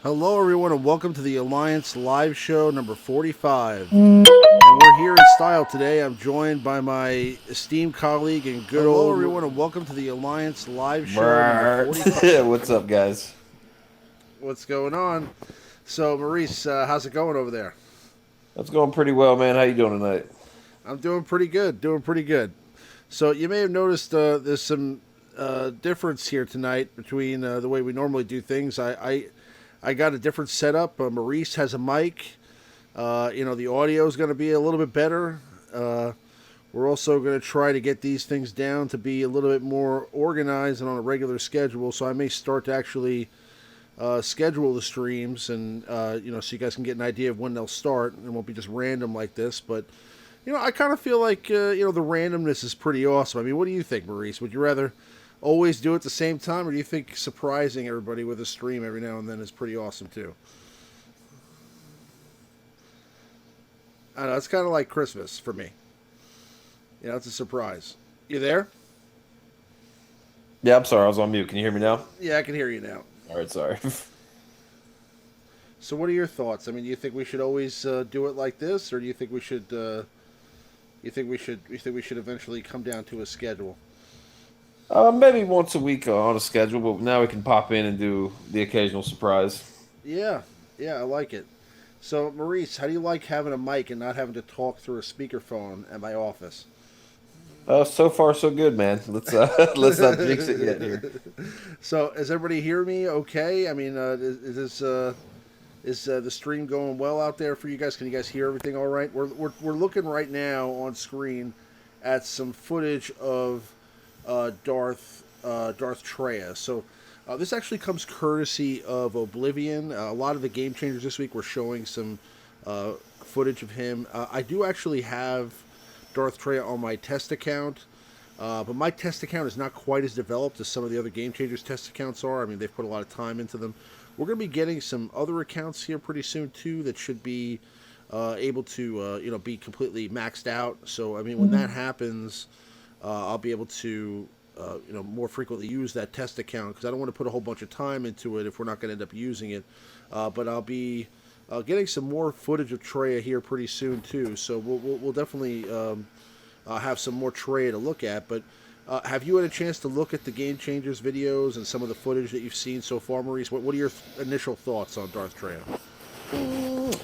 Hello, everyone, and welcome to the Alliance live show number 45. And we're here in style today. I'm joined by my esteemed colleague and good old. Hello, everyone, and welcome to the Alliance live show number 45. What's up, guys? What's going on? So, Maurice, how's it going over there? That's going pretty well, man. How you doing tonight? I'm doing pretty good. Doing pretty good. So, you may have noticed there's some difference here tonight between the way we normally do things. I got a different setup. Maurice has a mic. The audio is going to be a little bit better. We're also going to try to get these things down to be a little bit more organized and on a regular schedule. So I may start to actually schedule the streams, and so you guys can get an idea of when they'll start. It won't be just random like this, but I kind of feel like the randomness is pretty awesome. I mean, what do you think, Maurice? Would you rather always do it at the same time, or do you think surprising everybody with a stream every now and then is pretty awesome too? I don't know, it's kind of like Christmas for me. It's a surprise. You there? Yeah, I'm sorry. I was on mute. Can you hear me now? Yeah, I can hear you now. All right, sorry. So, what are your thoughts? I mean, do you think we should always do it like this, or do you think we should? You think we should eventually come down to a schedule? Maybe once a week on a schedule, but now we can pop in and do the occasional surprise. Yeah, yeah, I like it. So, Maurice, how do you like having a mic and not having to talk through a speakerphone at my office? So far so good, man. Let's not jinx it yet here. So, does everybody hear me? Okay. I mean, is the stream going well out there for you guys? Can you guys hear everything all right? We're looking right now on screen at some footage of Darth Traya. So this actually comes courtesy of Oblivion. A lot of the game changers this week were showing some footage of him. I do actually have Darth Traya on my test account, but my test account is not quite as developed as some of the other game changers' test accounts are. I mean, they've put a lot of time into them. We're going to be getting some other accounts here pretty soon too that should be able to be completely maxed out. So I mean, when that happens, I'll be able to more frequently use that test account because I don't want to put a whole bunch of time into it if we're not going to end up using it. But I'll be getting some more footage of Traya here pretty soon too. So we'll definitely have some more Traya to look at. But have you had a chance to look at the Game Changers videos and some of the footage that you've seen so far, Maurice? What are your initial thoughts on Darth Traya?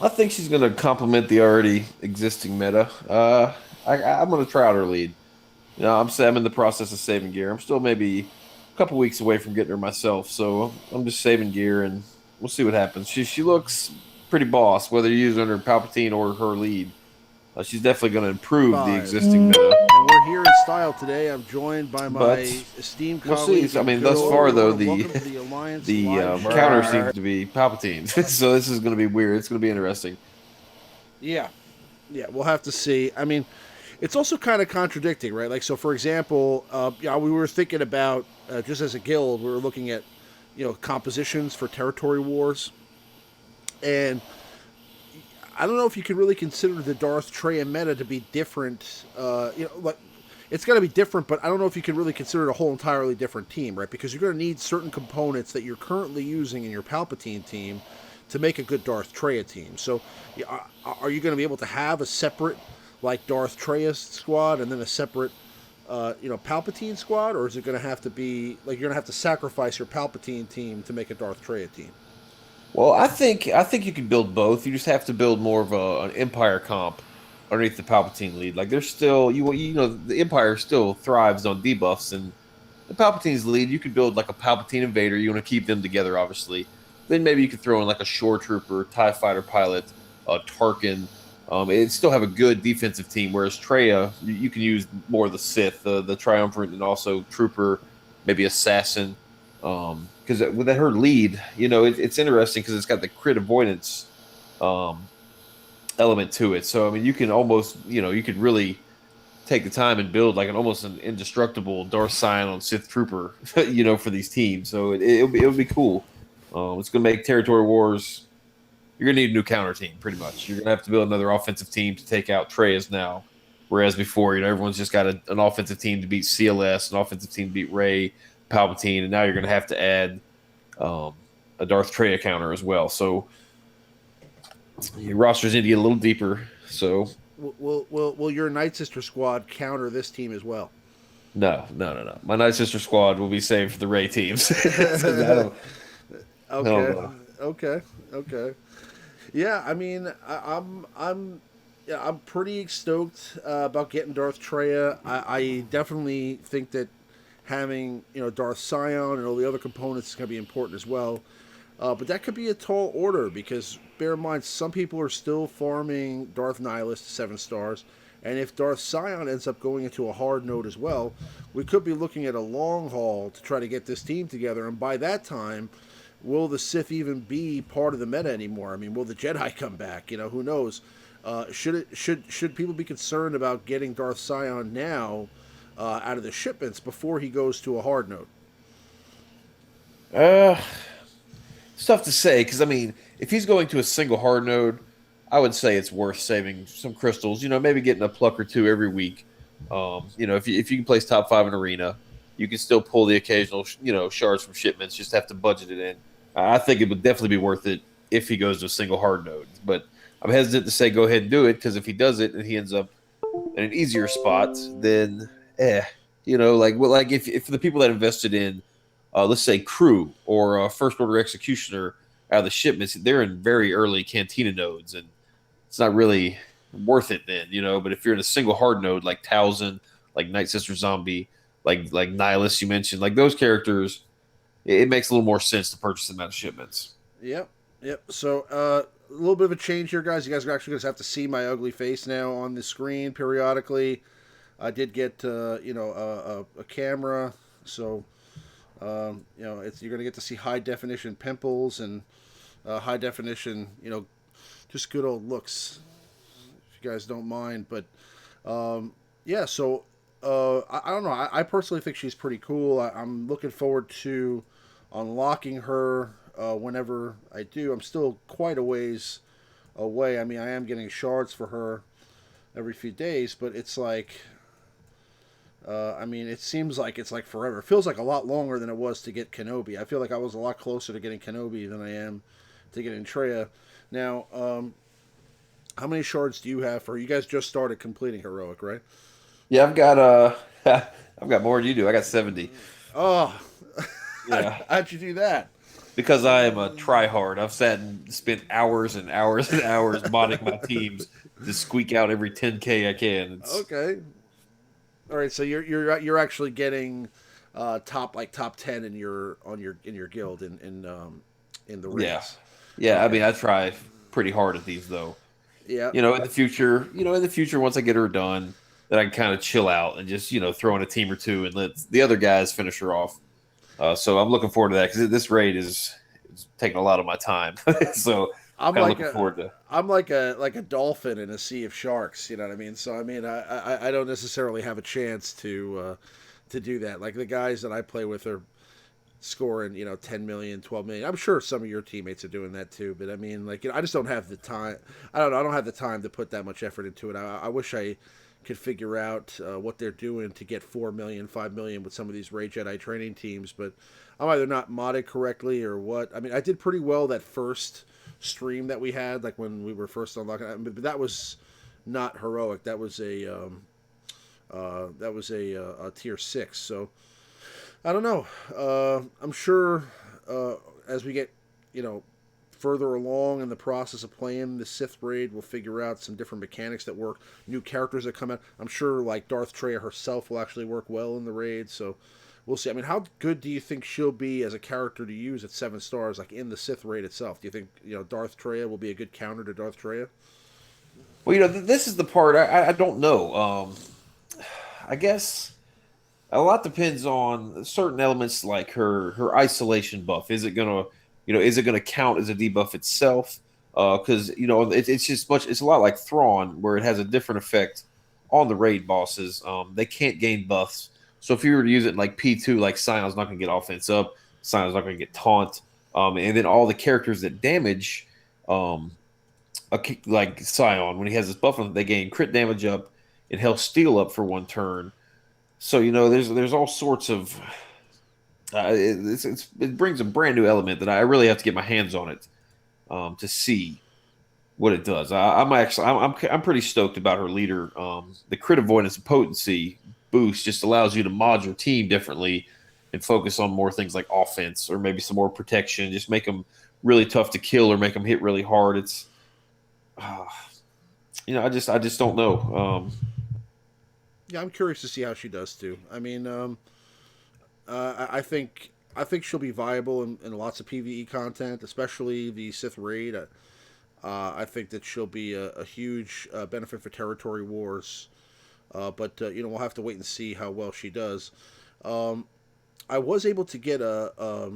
I think she's going to complement the already existing meta. I'm going to try out her lead. I'm in the process of saving gear. I'm still maybe a couple weeks away from getting her myself, so I'm just saving gear, and we'll see what happens. She looks pretty boss, whether you're using her Palpatine or her lead. She's definitely going to improve the existing meta. And we're here in style today. I'm joined by my esteemed colleague. See. I mean, thus far though, the counter show. seems to be Palpatine, so this is going to be weird. It's going to be interesting. Yeah, we'll have to see. I mean, it's also kind of contradicting, right? Like, so for example, we were thinking about just as a guild, we were looking at compositions for territory wars, and I don't know if you could really consider the Darth Traya meta to be different. Like it's got to be different, but I don't know if you can really consider it a whole entirely different team, right? Because you're going to need certain components that you're currently using in your Palpatine team to make a good Darth Traya team. So, are you going to be able to have a separate like Darth Traya squad and then a separate Palpatine squad, or is it going to have to be like you're going to have to sacrifice your Palpatine team to make a Darth Traya team? Well, I think you can build both. You just have to build more of an Empire comp underneath the Palpatine lead. Like there's still the Empire still thrives on debuffs, and the Palpatine's lead you could build like a Palpatine invader. You want to keep them together, obviously. Then maybe you could throw in like a Shore Trooper, TIE Fighter pilot, Tarkin. It still have a good defensive team. Whereas Traya, you can use more of the Sith, the Triumvirate, and also Trooper, maybe Assassin. Because with her lead, it's interesting because it's got the crit avoidance element to it. So I mean, you can almost, you could really take the time and build like almost an indestructible Darth Sion Sith Trooper, for these teams. So it'll be cool. It's gonna make territory wars. You're gonna need a new counter team, pretty much. You're gonna have to build another offensive team to take out Treyas now. Whereas before, everyone's just got an offensive team to beat CLS, an offensive team to beat Rey, Palpatine, and now you're going to have to add a Darth Traya counter as well. So your rosters need to get a little deeper. So Will your Night Sister squad counter this team as well? no, no, no, no. My Night Sister squad will be saved for the Ray teams. 'Cause I don't Okay, know. okay, okay. Yeah, I mean, yeah, I'm pretty stoked about getting Darth Traya. I definitely think that having Darth Scion and all the other components is going to be important as well. But that could be a tall order because bear in mind some people are still farming Darth Nihilus to 7 stars, and if Darth Scion ends up going into a hard node as well, we could be looking at a long haul to try to get this team together. And by that time, will the Sith even be part of the meta anymore? I mean, will the Jedi come back? Who knows? Should people be concerned about getting Darth Scion now out of the shipments before he goes to a hard node? Uh, it's tough to say because I mean, if he's going to a single hard node, I would say it's worth saving some crystals. Maybe getting a pluck or two every week. If you can place top 5 in arena, you can still pull the occasional shards from shipments. Just have to budget it in. I think it would definitely be worth it if he goes to a single hard node. But I'm hesitant to say go ahead and do it because if he does it and he ends up in an easier spot, then like if the people that invested in let's say crew or first order executioner out of the shipments, they're in very early cantina nodes, and it's not really worth it then. But if you're in a single hard node like Towson, like Night Sister Zombie, like Nihilus you mentioned, like those characters, it makes a little more sense to purchase them out of shipments. Yep, yep. So a little bit of a change here, guys. You guys are actually going to have to see my ugly face now on the screen periodically. I did get a camera, so you're going to get to see high definition pimples and high definition, just good old looks, if you guys don't mind. But yeah, so I don't know. I personally think she's pretty cool. I'm looking forward to unlocking her whenever I do. I'm still quite a ways away. I mean, I am getting shards for her every few days, but it's like, I mean, it seems like it's like forever. It feels like a lot longer than it was to get Kenobi. I feel like I was a lot closer to getting Kenobi than I am to getting Traya. Now, how many shards do you have for her? You guys just started completing heroic, right? Yeah, I've got I've got more than you do. I got 70. Oh, Yeah, how'd you do that? because I am a tryhard. I've sat and spent hours and hours and hours modding my teams to squeak out every 10K I can. Okay, all right. So you're actually getting top 10 in your guild in the Yeah, raids. yeah. I Okay. mean, I try pretty hard at these though. Yeah. In the future, once I get her done, then I can kind of chill out and just throw in a team or two and let the other guys finish her off. So I'm looking forward to that because this raid is taking a lot of my time. So I'm kind of like looking a forward to. I'm like a dolphin in a sea of sharks. You know what I mean? So I mean, I don't necessarily have a chance to do that. Like the guys that I play with are scoring 10 million, 12 million. I'm sure some of your teammates are doing that too. But I mean, like I just don't have the time. I don't know. I don't have the time to put that much effort into it. I wish I could figure out what they're doing to get 4 million, 5 million with some of these Ray Jedi training teams, but I'm either not modded correctly or what. I mean, I did pretty well that first stream that we had, like when we were first unlocking, but that was not heroic. That was a tier 6. So I don't know. I'm sure as we get, you know, further along in the process of playing the Sith raid, we'll figure out some different mechanics that work, new characters that come out. I'm sure like Darth Traya herself will actually work well in the raid. So we'll see. I mean, how good do you think she'll be as a character to use at 7 stars, like in the Sith raid itself? Do you think Darth Traya will be a good counter to Darth Traya? Well, this is the part I don't know. I guess a lot depends on certain elements like her isolation buff. Is it gonna count as a debuff itself? Because it's just much. It's a lot like Thrawn, where it has a different effect on the raid bosses. They can't gain buffs. So if you were to use it in like P2, like Sion's not gonna get offense up. Sion's not gonna get taunt. And then all the characters that damage, um, like Sion, when he has his buff on, they gain crit damage up and he'll steal up for 1 turn. So there's all sorts of it brings a brand new element that I really have to get my hands on it to see what it does. I'm pretty stoked about her leader. The crit avoidance and potency boost just allows you to mod your team differently and focus on more things like offense or maybe some more protection. Just make them really tough to kill or make them hit really hard. It's uh, I just don't know. Yeah, I'm curious to see how she does too. I mean, I think she'll be viable in lots of PVE content, especially the Sith raid. I think that she'll be a huge benefit for territory wars. But we'll have to wait and see how well she does. Um, I was able to get a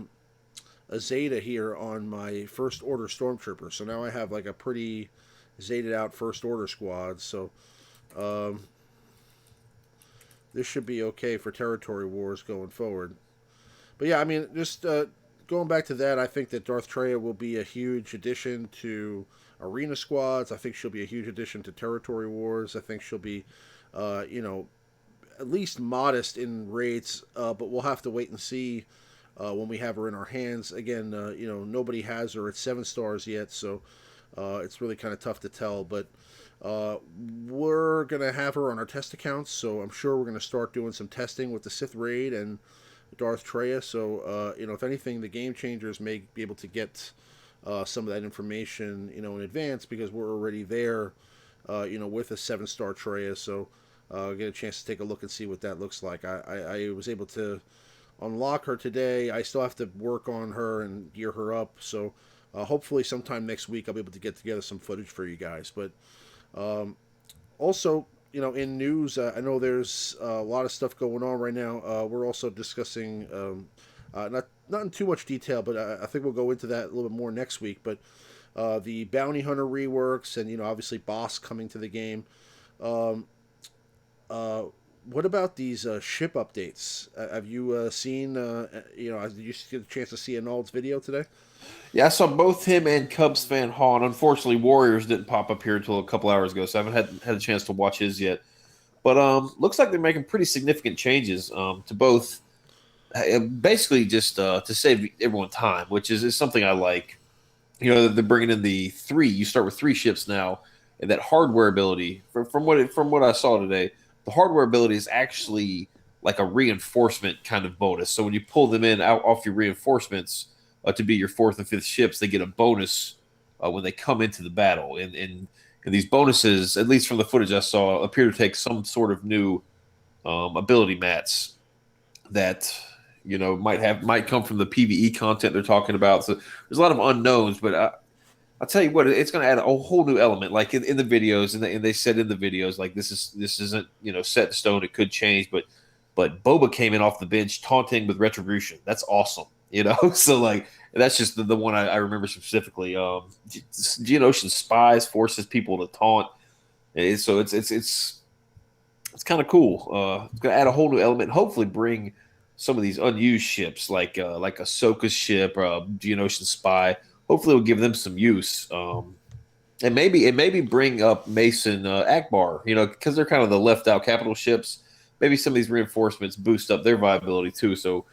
Zeta here on my first order stormtrooper, so now I have like a pretty Zetaed out first order squad. So um, this should be okay for territory wars going forward. But yeah, I mean, just going back to that, I think that Darth Traya will be a huge addition to arena squads. I think she'll be a huge addition to territory wars. I think she'll be, uh, you know, at least modest in rates, but we'll have to wait and see when we have her in our hands. Again, nobody has her at 7 stars yet, so it's really kind of tough to tell. But uh, we're gonna have her on our test accounts, so I'm sure we're gonna start doing some testing with the Sith raid and Darth Traya. So if anything, the game changers may be able to get some of that information, in advance because we're already there, with a 7 star Traya. So get a chance to take a look and see what that looks like. I was able to unlock her today. I still have to work on her and gear her up. So hopefully sometime next week I'll be able to get together some footage for you guys. But um, also, in news, I know there's a lot of stuff going on right now. We're also discussing, not in too much detail, but I think we'll go into that a little bit more next week. But the bounty hunter reworks, and obviously boss coming to the game. Um, uh, what about these ship updates? Have you seen? Did you get a chance to see Arnold's video today? Yeah, I saw both him and Cubs fan Han. Unfortunately, Warriors didn't pop up here until a couple hours ago, so I haven't had a chance to watch his yet. But looks like they're making pretty significant changes to both. Basically, just to save everyone time, which is something I like. They're bringing in the three. You start with 3 ships now, and that hardware ability. From what I saw today, the hardware ability is actually like a reinforcement kind of bonus. So when you pull them in out off your reinforcements to be your 4th and 5th ships, they get a bonus when they come into the battle. And these bonuses, at least from the footage I saw, appear to take some sort of new ability mats that might come from the PVE content they're talking about. So there's a lot of unknowns, but I'll tell you what, it's going to add a whole new element. Like in the videos, and they said in the videos, like this isn't set in stone. It could change, but Boba came in off the bench taunting with retribution. That's awesome. So like that's just the one I remember specifically. Geonosian spies forces people to taunt. So it's kind of cool. It's going to add a whole new element. Hopefully, bring some of these unused ships, like Ahsoka's ship, Geonosian spy. Hopefully, it'll give them some use. And maybe bring up Mason Akbar. Because they're kind of the left out capital ships. Maybe some of these reinforcements boost up their viability too. So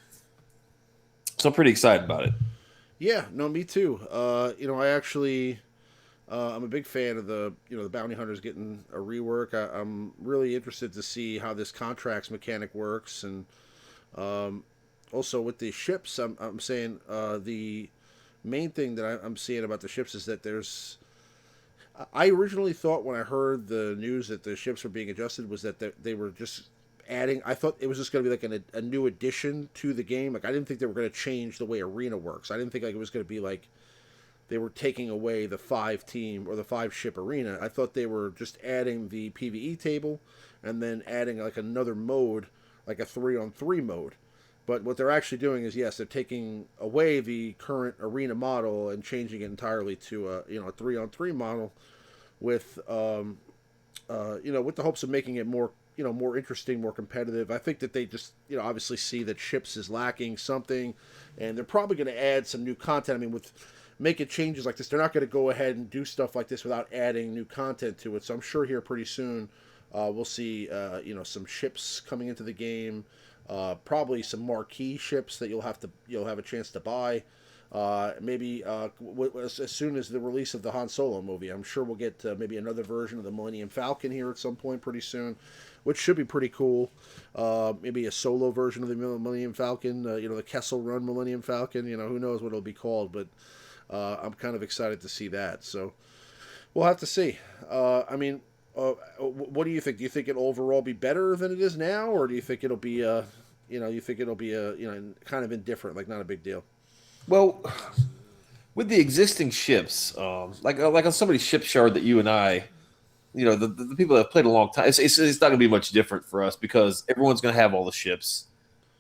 I'm pretty excited about it. Yeah, no, me too. I actually, I'm a big fan of the bounty hunters getting a rework. I'm really interested to see how this contracts mechanic works, and um, also with the ships. I'm saying the main thing that I'm seeing about the ships is that there's. I originally thought when I heard the news that the ships were being adjusted was that they were just adding. I thought it was just going to be like a new addition to the game. Like I didn't think they were going to change the way arena works. I didn't think like it was going to be like they were taking away the 5 team or the 5 ship arena. I thought they were just adding the PVE table and then adding like another mode, like a 3-on-3 mode. But what they're actually doing is, yes, they're taking away the current arena model and changing it entirely to a 3-on-3 model with with the hopes of making it more interesting, more competitive. I think that they just obviously see that ships is lacking something, and they're probably going to add some new content. I mean, with making changes like this, they're not going to go ahead and do stuff like this without adding new content to it. So I'm sure here pretty soon we'll see some ships coming into the game. Probably some marquee ships that you'll have a chance to buy. Maybe as soon as the release of the Han Solo movie, I'm sure we'll get maybe another version of the Millennium Falcon here at some point pretty soon, which should be pretty cool. Maybe a solo version of the Millennium Falcon, the Kessel Run Millennium Falcon. Who knows what it'll be called, but I'm kind of excited to see that. So we'll have to see. What do you think? Do you think it'll overall be better than it is now, or do you think it'll be kind of indifferent, like not a big deal? Well, with the existing ships, like on somebody's ship shard that you and I, the people that have played a long time, it's not going to be much different for us because everyone's going to have all the ships,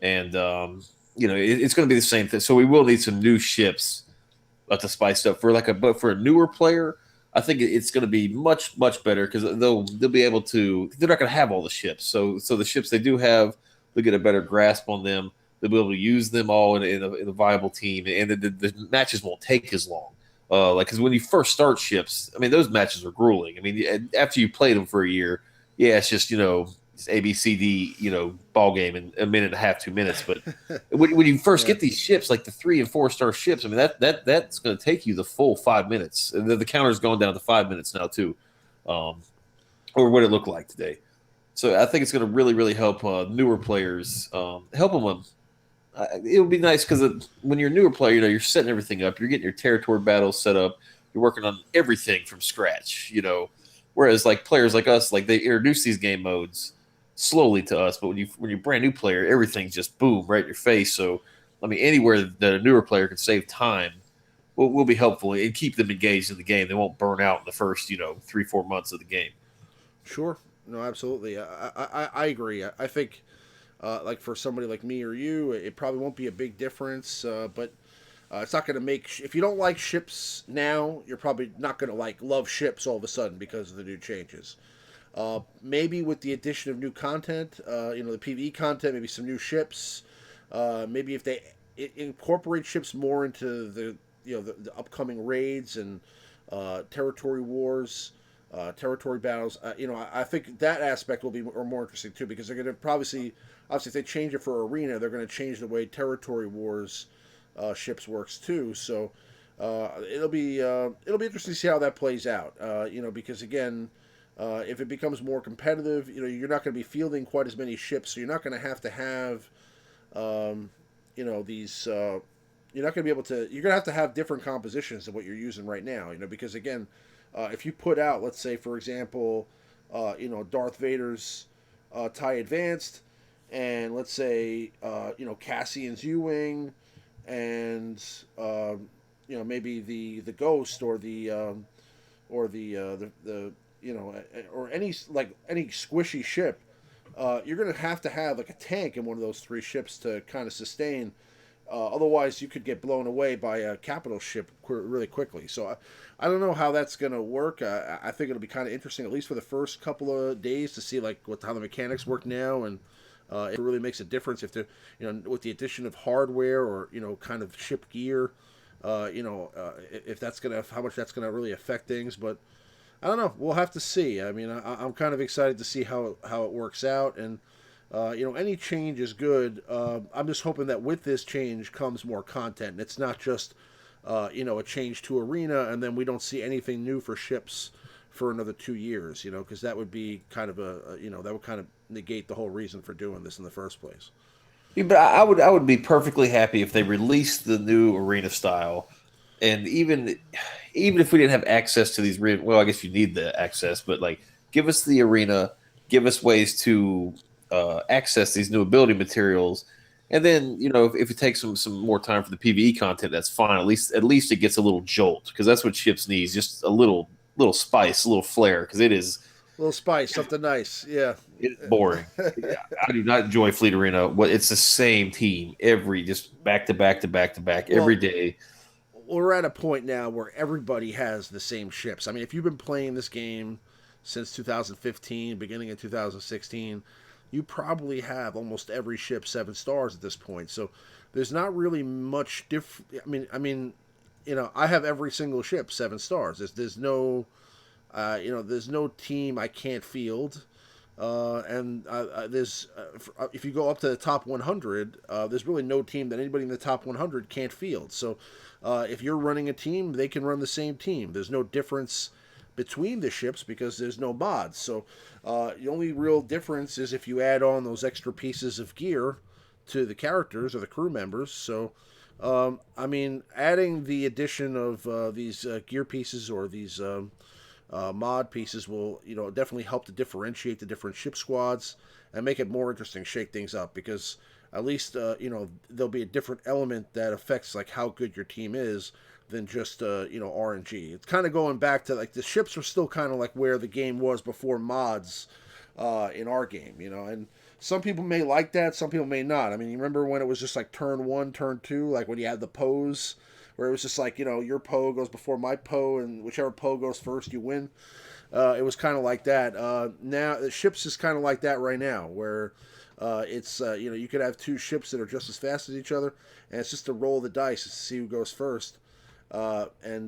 and it's going to be the same thing. So we will need some new ships to spice up but for a newer player. I think it's going to be much better because they'll be able to. They're not going to have all the ships, so the ships they do have, they'll get a better grasp on them. They'll be able to use them all in a viable team, and the matches won't take as long. Because when you first start ships, I mean, those matches are grueling. I mean, after you played them for a year, yeah, it's just it's A B C D ball game in a minute and a half, 2 minutes. But when you first get these ships, like the 3 and 4 star ships, I mean that's going to take you the full 5 minutes. And the counter's going down to 5 minutes now too, or what it looked like today. So I think it's going to really help newer players, help them. It would be nice because when you're a newer player, you're setting everything up. You're getting your territory battles set up. You're working on everything from scratch. Whereas like players like us, like they introduce these game modes slowly to us. But when you're a brand new player, everything's just boom right in your face. So I mean, anywhere that a newer player can save time will be helpful and keep them engaged in the game. They won't burn out in the first 3-4 months of the game. Sure. No, absolutely. I agree. I think, like for somebody like me or you, it probably won't be a big difference. But it's not going to make. If you don't like ships now, you're probably not going to love ships all of a sudden because of the new changes. Maybe with the addition of new content, the PvE content, maybe some new ships. Maybe if they incorporate ships more into the upcoming raids and territory wars. Territory battles. I think that aspect will be more interesting too because they're going to probably see. Obviously, if they change it for arena, they're going to change the way territory wars ships works too. So it'll be interesting to see how that plays out. Because again, if it becomes more competitive, you're not going to be fielding quite as many ships, so you're not going to have these. You're not going to be able to. You're going to have different compositions than what you're using right now. Because again. If you put out, let's say, for example, Darth Vader's TIE Advanced, and let's say, Cassian's U-Wing, and maybe the Ghost or the or any squishy ship, you're gonna have to have like a tank in one of those 3 ships to kind of sustain. Otherwise, you could get blown away by a capital ship really quickly. So I don't know how that's going to work. I think it'll be kind of interesting, at least for the first couple of days, to see how the mechanics work now, and if it really makes a difference if they're with the addition of hardware or kind of ship gear. If that's how much that's gonna really affect things, but I don't know. We'll have to see. I mean, I'm kind of excited to see how it works out, and any change is good. I'm just hoping that with this change comes more content. And it's not just, a change to arena, and then we don't see anything new for ships for another 2 years. Because that would be kind of that would kind of negate the whole reason for doing this in the first place. Yeah, but I would be perfectly happy if they released the new arena style, and even if we didn't have access to these, well, I guess you need the access, but like give us the arena, give us ways to access these new ability materials, and then if it takes some more time for the PvE content, that's fine. At least it gets a little jolt because that's what ships needs, just a little spice, a little flair, because it is A little spice, something nice. Yeah. it's boring. I do not enjoy Fleet Arena. It's the same team just back to back to back to back every day. We're at a point now where everybody has the same ships. I mean, if you've been playing this game since 2015, beginning of 2016, you probably have almost every ship 7 stars at this point. So there's not really much I have every single ship 7 stars. There's no there's no team I can't field. If you go up to the top 100, there's really no team that anybody in the top 100 can't field. So if you're running a team, they can run the same team. There's no difference between the ships because there's no mods. So the only real difference is if you add on those extra pieces of gear to the characters or the crew members. So adding the addition of these gear pieces or these mod pieces will, definitely help to differentiate the different ship squads and make it more interesting, shake things up because at least there'll be a different element that affects like how good your team is than just RNG. It's kind of going back to like the ships are still kind of like where the game was before mods in our game, and some people may like that, some people may not. I mean, you remember when it was just like turn one, turn two, like when you had the pose, where it was just like, your Poe goes before my Poe, and whichever Poe goes first, you win. It was kind of like that. Now, the ships is kind of like that right now, where it's, you could have two ships that are just as fast as each other, and it's just a roll of the dice to see who goes first. Hopefully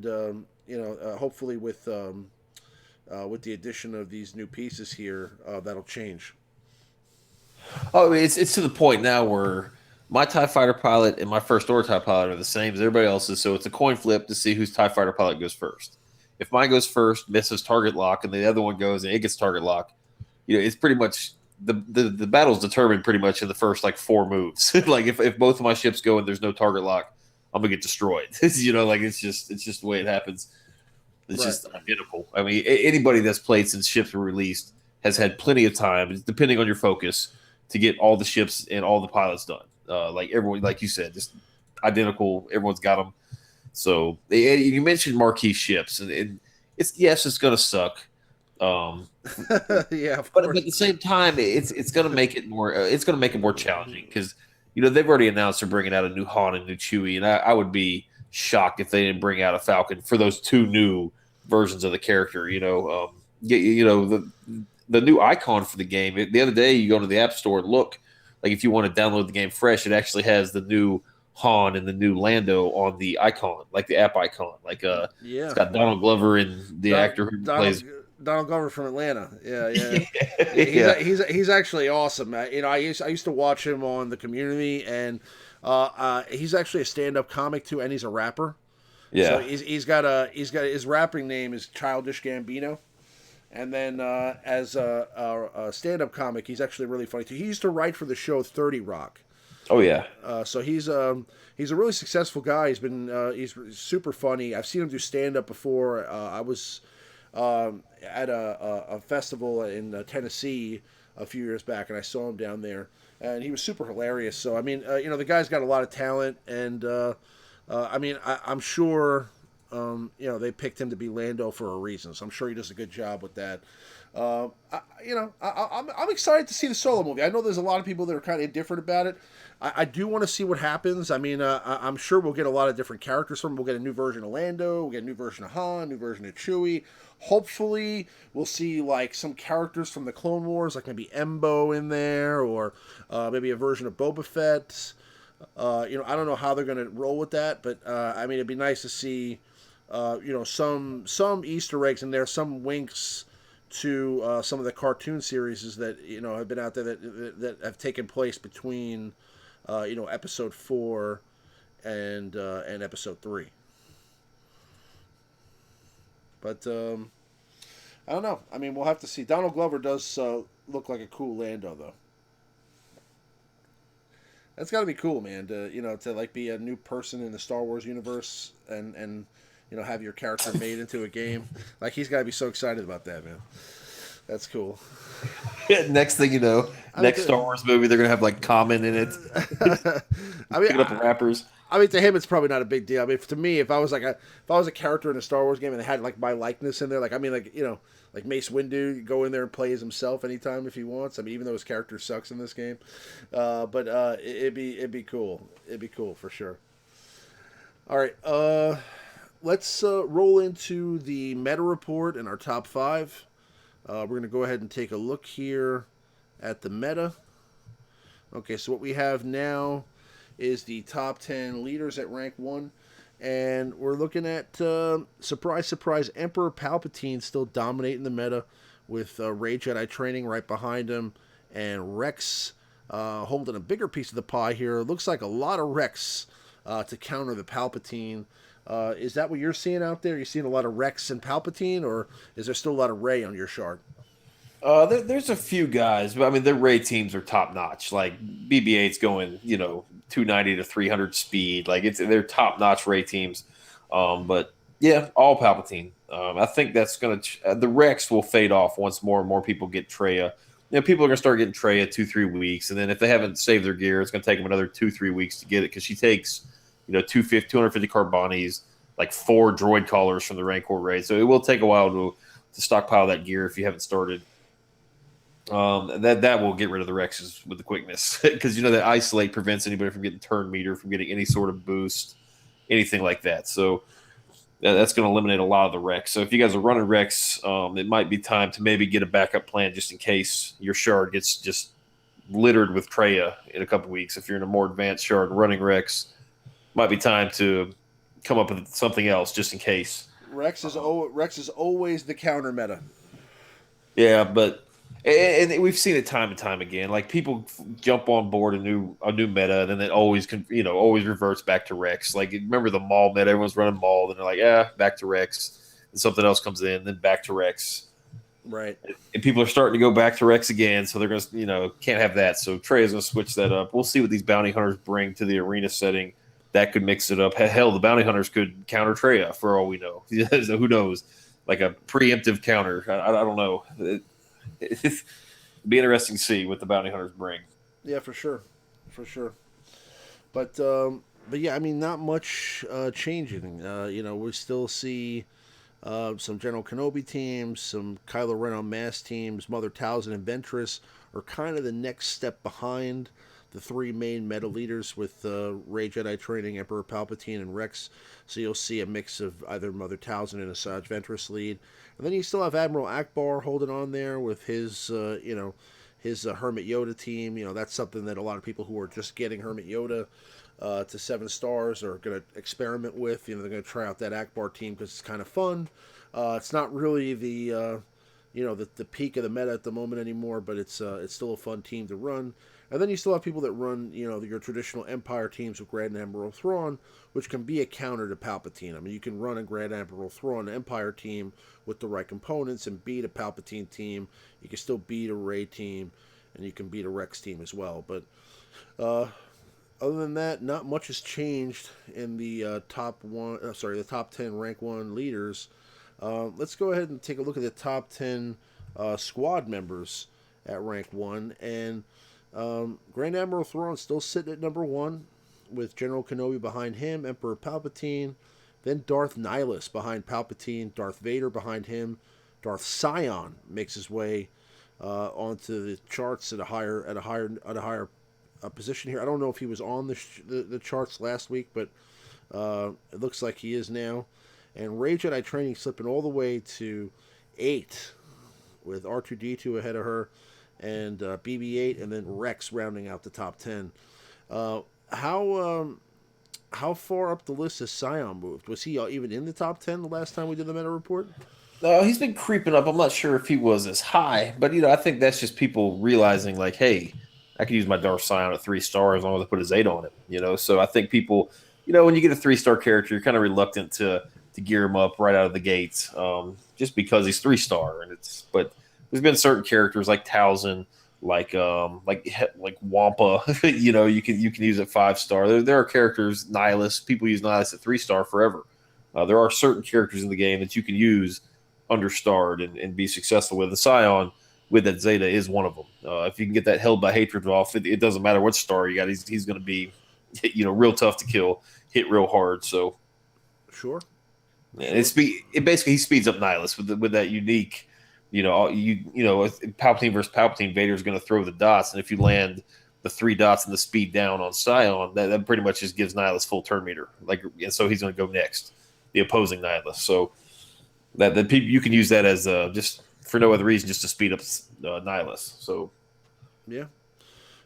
with the addition of these new pieces here, that'll change. Oh, it's to the point now where my TIE fighter pilot and my first order TIE pilot are the same as everybody else's, so it's a coin flip to see whose TIE fighter pilot goes first. If mine goes first, misses target lock, and the other one goes and it gets target lock, it's pretty much the battle's determined pretty much in the first like 4 moves. Like if both of my ships go and there's no target lock, I'm gonna get destroyed. Like it's just the way it happens. It's Right. just identical. I mean, anybody that's played since ships were released has had plenty of time, depending on your focus, to get all the ships and all the pilots done. Like everyone, like you said, just identical. Everyone's got them. So you mentioned marquee ships, and it's going to suck. Yeah, of But course. at the same time, it's going to make it more. It's going to make it more challenging because they've already announced they're bringing out a new Han and new Chewie, and I would be shocked if they didn't bring out a Falcon for those two new versions of the character. The new icon for the game. The other day, you go to the App Store and look. Like if you want to download the game fresh, it actually has the new Han and the new Lando on the icon, like the app icon. Like it's Yeah. got Donald Glover and the actor who Donald plays. Donald Glover from Atlanta. Yeah, yeah. Yeah, He's actually awesome. I used to watch him on the Community, and he's actually a stand-up comic too, and he's a rapper. So yeah. he's got his rapping name is Childish Gambino. And then as a stand-up comic, he's actually really funny too. He used to write for the show 30 Rock. Oh yeah. So he's a really successful guy. He's super funny. I've seen him do stand-up before. I was at a festival in Tennessee a few years back, and I saw him down there, and he was super hilarious. So I mean, the guy's got a lot of talent, and I'm sure. They picked him to be Lando for a reason, so I'm sure he does a good job with that. I'm excited to see the Solo movie. I know there's a lot of people that are kind of indifferent about it. I do want to see what happens. I mean, I'm sure we'll get a lot of different characters from him. We'll get a new version of Lando. We'll get a new version of Han, a new version of Chewie. Hopefully, we'll see like some characters from the Clone Wars, like maybe Embo in there, or maybe a version of Boba Fett. I don't know how they're going to roll with that, but it'd be nice to see some Easter eggs in there, some winks to some of the cartoon series that have been out there that have taken place between episode 4 and episode 3. But I don't know. I mean, we'll have to see. Donald Glover does look like a cool Lando, though. That's got to be cool, man. To like be a new person in the Star Wars universe and have your character made into a game. Like he's got to be so excited about that, man. That's cool. Next thing you know, next Star Wars movie, they're gonna have like comment in it. I mean, Picking up rappers. to him, it's probably not a big deal. I mean, to me, if I was a character in a Star Wars game and they had like my likeness in there, like like Mace Windu, go in there and play as himself anytime if he wants. I mean, even though his character sucks in this game, but it'd be cool. It'd be cool for sure. All right, let's roll into the meta report and our top 5. We're going to go ahead and take a look here at the meta. Okay, so what we have now is the top 10 leaders at rank 1. And we're looking at, surprise, surprise, Emperor Palpatine still dominating the meta with Ray Jedi training right behind him, and Rex holding a bigger piece of the pie here. It looks like a lot of Rex to counter the Palpatine. Is that what you're seeing out there? You seeing a lot of Rex and Palpatine, or is there still a lot of Ray on your shard? There's a few guys, but I mean, their raid teams are top notch. Like BB-8's going, 290 to 300 speed. Like they're top notch raid teams. But yeah, all Palpatine. I think that's gonna the Rex will fade off once more and more people get Traya. People are gonna start getting Traya 2-3 weeks, and then if they haven't saved their gear, it's gonna take them another 2-3 weeks to get it because she takes 250 Carbonies, like 4 droid callers from the Rancor raid. So it will take a while to stockpile that gear if you haven't started. That will get rid of the Rexes with the quickness because that isolate prevents anybody from getting turn meter, from getting any sort of boost, anything like that. So that's going to eliminate a lot of the Rex. So if you guys are running Rex, it might be time to maybe get a backup plan just in case your shard gets just littered with Traya in a couple weeks. If you're in a more advanced shard running Rex, might be time to come up with something else just in case. Rex is always the counter meta. Yeah, but and we've seen it time and time again. Like people jump on board a new meta, and then it always always reverts back to Rex. Like remember the Maul meta? Everyone's running Maul, and they're like, yeah, back to Rex, and something else comes in, then back to Rex. Right. And people are starting to go back to Rex again, so they're gonna can't have that. So Trey is gonna switch that up. We'll see what these bounty hunters bring to the arena setting. That could mix it up. Hell, the bounty hunters could counter Traya for all we know. So who knows? Like a preemptive counter. I don't know. It'd be interesting to see what the bounty hunters bring. Yeah, for sure. But yeah, I mean, not much changing. We still see some General Kenobi teams, some Kylo Ren on mass teams, Mother Talzin and Ventress are kind of the next step behind the three main meta leaders with Rey Jedi training, Emperor Palpatine, and Rex. So you'll see a mix of either Mother Talzin and Asajj Ventress lead. And then you still have Admiral Akbar holding on there with his, his Hermit Yoda team. That's something that a lot of people who are just getting Hermit Yoda to 7 stars are going to experiment with. They're going to try out that Akbar team because it's kind of fun. It's not really the the peak of the meta at the moment anymore, but it's still a fun team to run. And then you still have people that run, your traditional Empire teams with Grand Admiral Thrawn, which can be a counter to Palpatine. I mean, you can run a Grand Admiral Thrawn Empire team with the right components and beat a Palpatine team. You can still beat a Rey team, and you can beat a Rex team as well. But other than that, not much has changed in the the top 10 rank 1 leaders. Let's go ahead and take a look at the top 10 squad members at rank 1. And Grand Admiral Thrawn still sitting at number 1 with General Kenobi behind him, Emperor Palpatine, then Darth Nihilus behind Palpatine, Darth Vader behind him, Darth Sion makes his way onto the charts at a higher position here. I don't know if he was on the charts last week, but it looks like he is now. And Rey Jedi training slipping all the way to 8 with R2D2 ahead of her, and BB-8, and then Rex rounding out the top 10. How far up the list has Sion moved? Was he even in the top 10 the last time we did the meta report? He's been creeping up. I'm not sure if he was as high, but I think that's just people realizing like, hey, I could use my Darth Sion at 3 stars as long as I put a Zeta on it. So I think people, when you get a 3-star character, you're kind of reluctant to gear him up right out of the gates, just because he's 3-star, but there's been certain characters like Talzin, like Wampa, you can use at 5-star. There are characters, Nihilus, people use Nihilus at 3-star forever. There are certain characters in the game that you can use understarred and be successful with. The Sion with that Zeta is one of them. If you can get that held by hatred off, it doesn't matter what star you got. He's going to be, real tough to kill, hit real hard. So sure. It basically he speeds up Nihilus with that unique, Palpatine versus Palpatine, Vader's going to throw the dots, and if you land the 3 dots and the speed down on Sion, that pretty much just gives Nihilus full turn meter. And so he's going to go next, the opposing Nihilus. So that people you can use that as just for no other reason, just to speed up Nihilus. So yeah,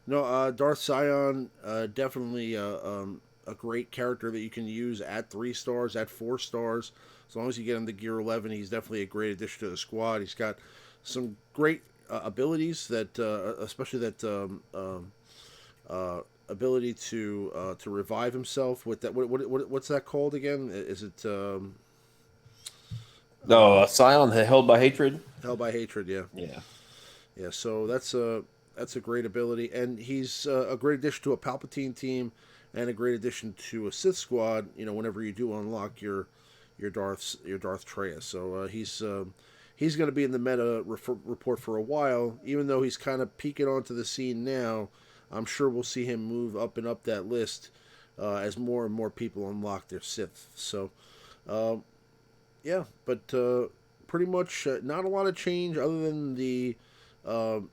no, Darth Sion definitely a great character that you can use at 3 stars, at 4 stars. As long as you get him to gear 11, he's definitely a great addition to the squad. He's got some great abilities that, especially that ability to revive himself with that. What's that called again? Is it No, Scion held by hatred. Hell by Hatred? Yeah, Yeah. yeah. So that's a great ability, and he's a great addition to a Palpatine team, and a great addition to a Sith squad. You know, whenever you do unlock your Darth Traya. So he's going to be in the meta report for a while, even though he's kind of peeking onto the scene now. I'm sure we'll see him move up and up that list as more and more people unlock their Sith. So yeah, but pretty much not a lot of change other than the kind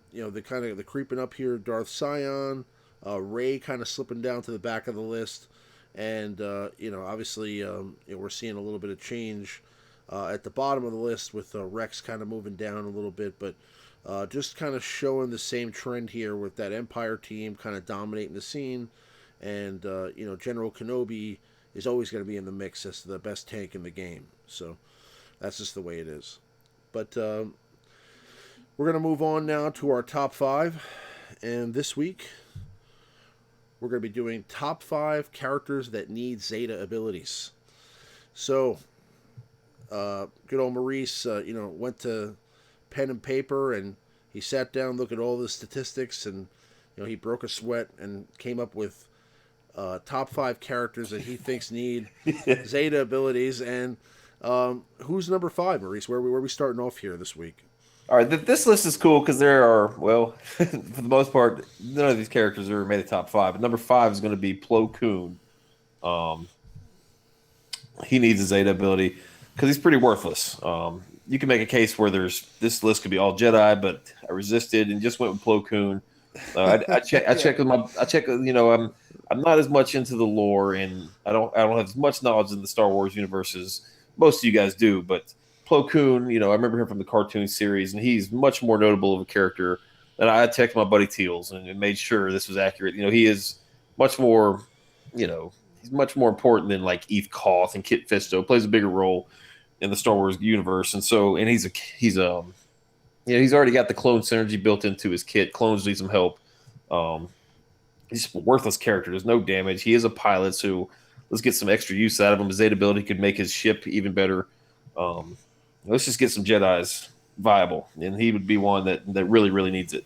of the creeping up here. Darth Sion, Ray kind of slipping down to the back of the list, and obviously we're seeing a little bit of change at the bottom of the list with Rex kind of moving down a little bit, but just kind of showing the same trend here with that Empire team kind of dominating the scene, and General Kenobi is always going to be in the mix as the best tank in the game. So that's just the way it is. But we're going to move on now to our top five. And this week, we're going to be doing top five characters that need Zeta abilities. So, good old Maurice, went to pen and paper and he sat down, looked at all the statistics, and he broke a sweat and came up with top five characters that he thinks need Zeta abilities. And who's number five, Maurice? Where are we starting off here this week? All right, this list is cool because there are, well, for the most part, none of these characters ever made the top five. But number five is going to be Plo Koon. Um, he needs a Zeta ability because he's pretty worthless. You can make a case where this list could be all Jedi, but I resisted and just went with Plo Koon. I checked with my I check. I'm not as much into the lore, and I don't have as much knowledge in the Star Wars universe as most of you guys do. But Plo Koon, I remember him from the cartoon series, and he's much more notable of a character. And I texted my buddy Teals and made sure this was accurate. He is much more, he's much more important than like Eve Koth and Kit Fisto. Plays a bigger role in the Star Wars universe, and he's already got the clone synergy built into his kit. Clones need some help. Um, he's a worthless character. There's no damage. He is a pilot, so let's get some extra use out of him. His Zeta ability could make his ship even better. Um, let's just get some Jedi's viable, and he would be one that really, really needs it.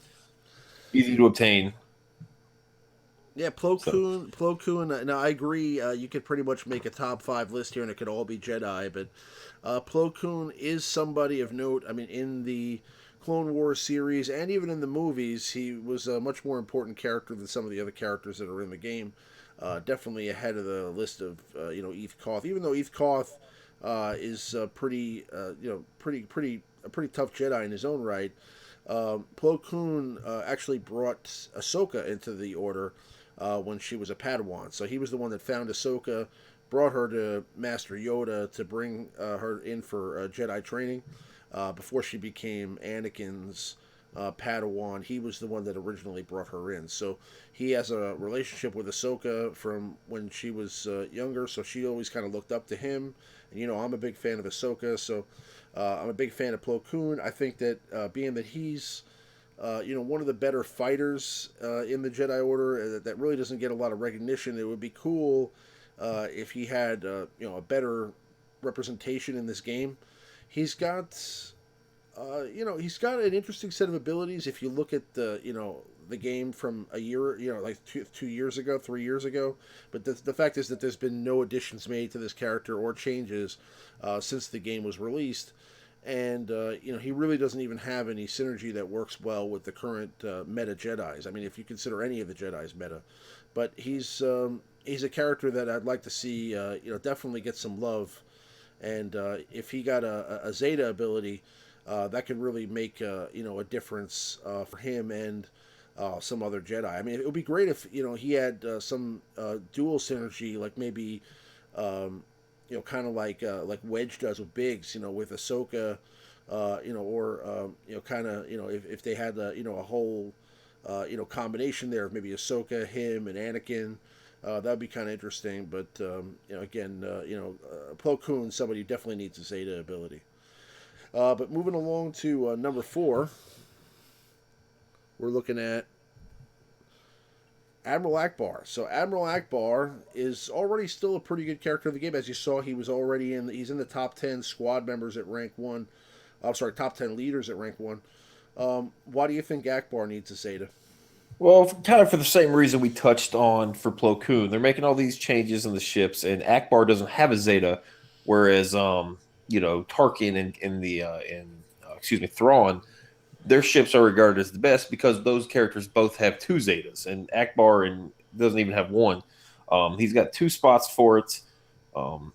Easy to obtain. Yeah, So Plo Koon. Now I agree. You could pretty much make a top five list here, and it could all be Jedi. But Plo Koon is somebody of note. I mean, in the Clone Wars series and even in the movies, he was a much more important character than some of the other characters that are in the game. Definitely ahead of the list of Eve Koth. Even though Eve Koth is pretty a pretty tough Jedi in his own right. Plo Koon actually brought Ahsoka into the Order when she was a Padawan. So he was the one that found Ahsoka, brought her to Master Yoda to bring her in for Jedi training before she became Anakin's Padawan. He was the one that originally brought her in. So he has a relationship with Ahsoka from when she was younger. So she always kind of looked up to him. And I'm a big fan of Ahsoka. So I'm a big fan of Plo Koon. I think that being that he's one of the better fighters in the Jedi Order that really doesn't get a lot of recognition. It would be cool if he had a better representation in this game. He's got he's got an interesting set of abilities. If you look at the game from a year, like 2 years ago, 3 years ago. But the fact is that there's been no additions made to this character or changes since the game was released. And he really doesn't even have any synergy that works well with the current meta Jedi's. I mean, if you consider any of the Jedi's meta, but he's a character that I'd like to see definitely get some love. And if he got a Zeta ability, that could really make a difference for him and some other Jedi. I mean, it would be great if he had some dual synergy, like maybe kind of like Wedge does with Biggs, with Ahsoka, or kind of if they had a whole combination there of maybe Ahsoka, him, and Anakin. That'd be kind of interesting, but again, Plo Koon, somebody who definitely needs a Zeta ability. But moving along to number 4, we're looking at Admiral Akbar. So Admiral Akbar is already still a pretty good character of the game. As you saw, he's in the top 10 squad members at rank 1. I'm sorry, top 10 leaders at rank 1. Why do you think Akbar needs a Zeta? Well, kind of for the same reason we touched on for Plo Koon. They're making all these changes in the ships, and Akbar doesn't have a Zeta, whereas Tarkin and Thrawn, their ships are regarded as the best because those characters both have two Zetas, and Akbar and doesn't even have one. He's got two spots for it. Um,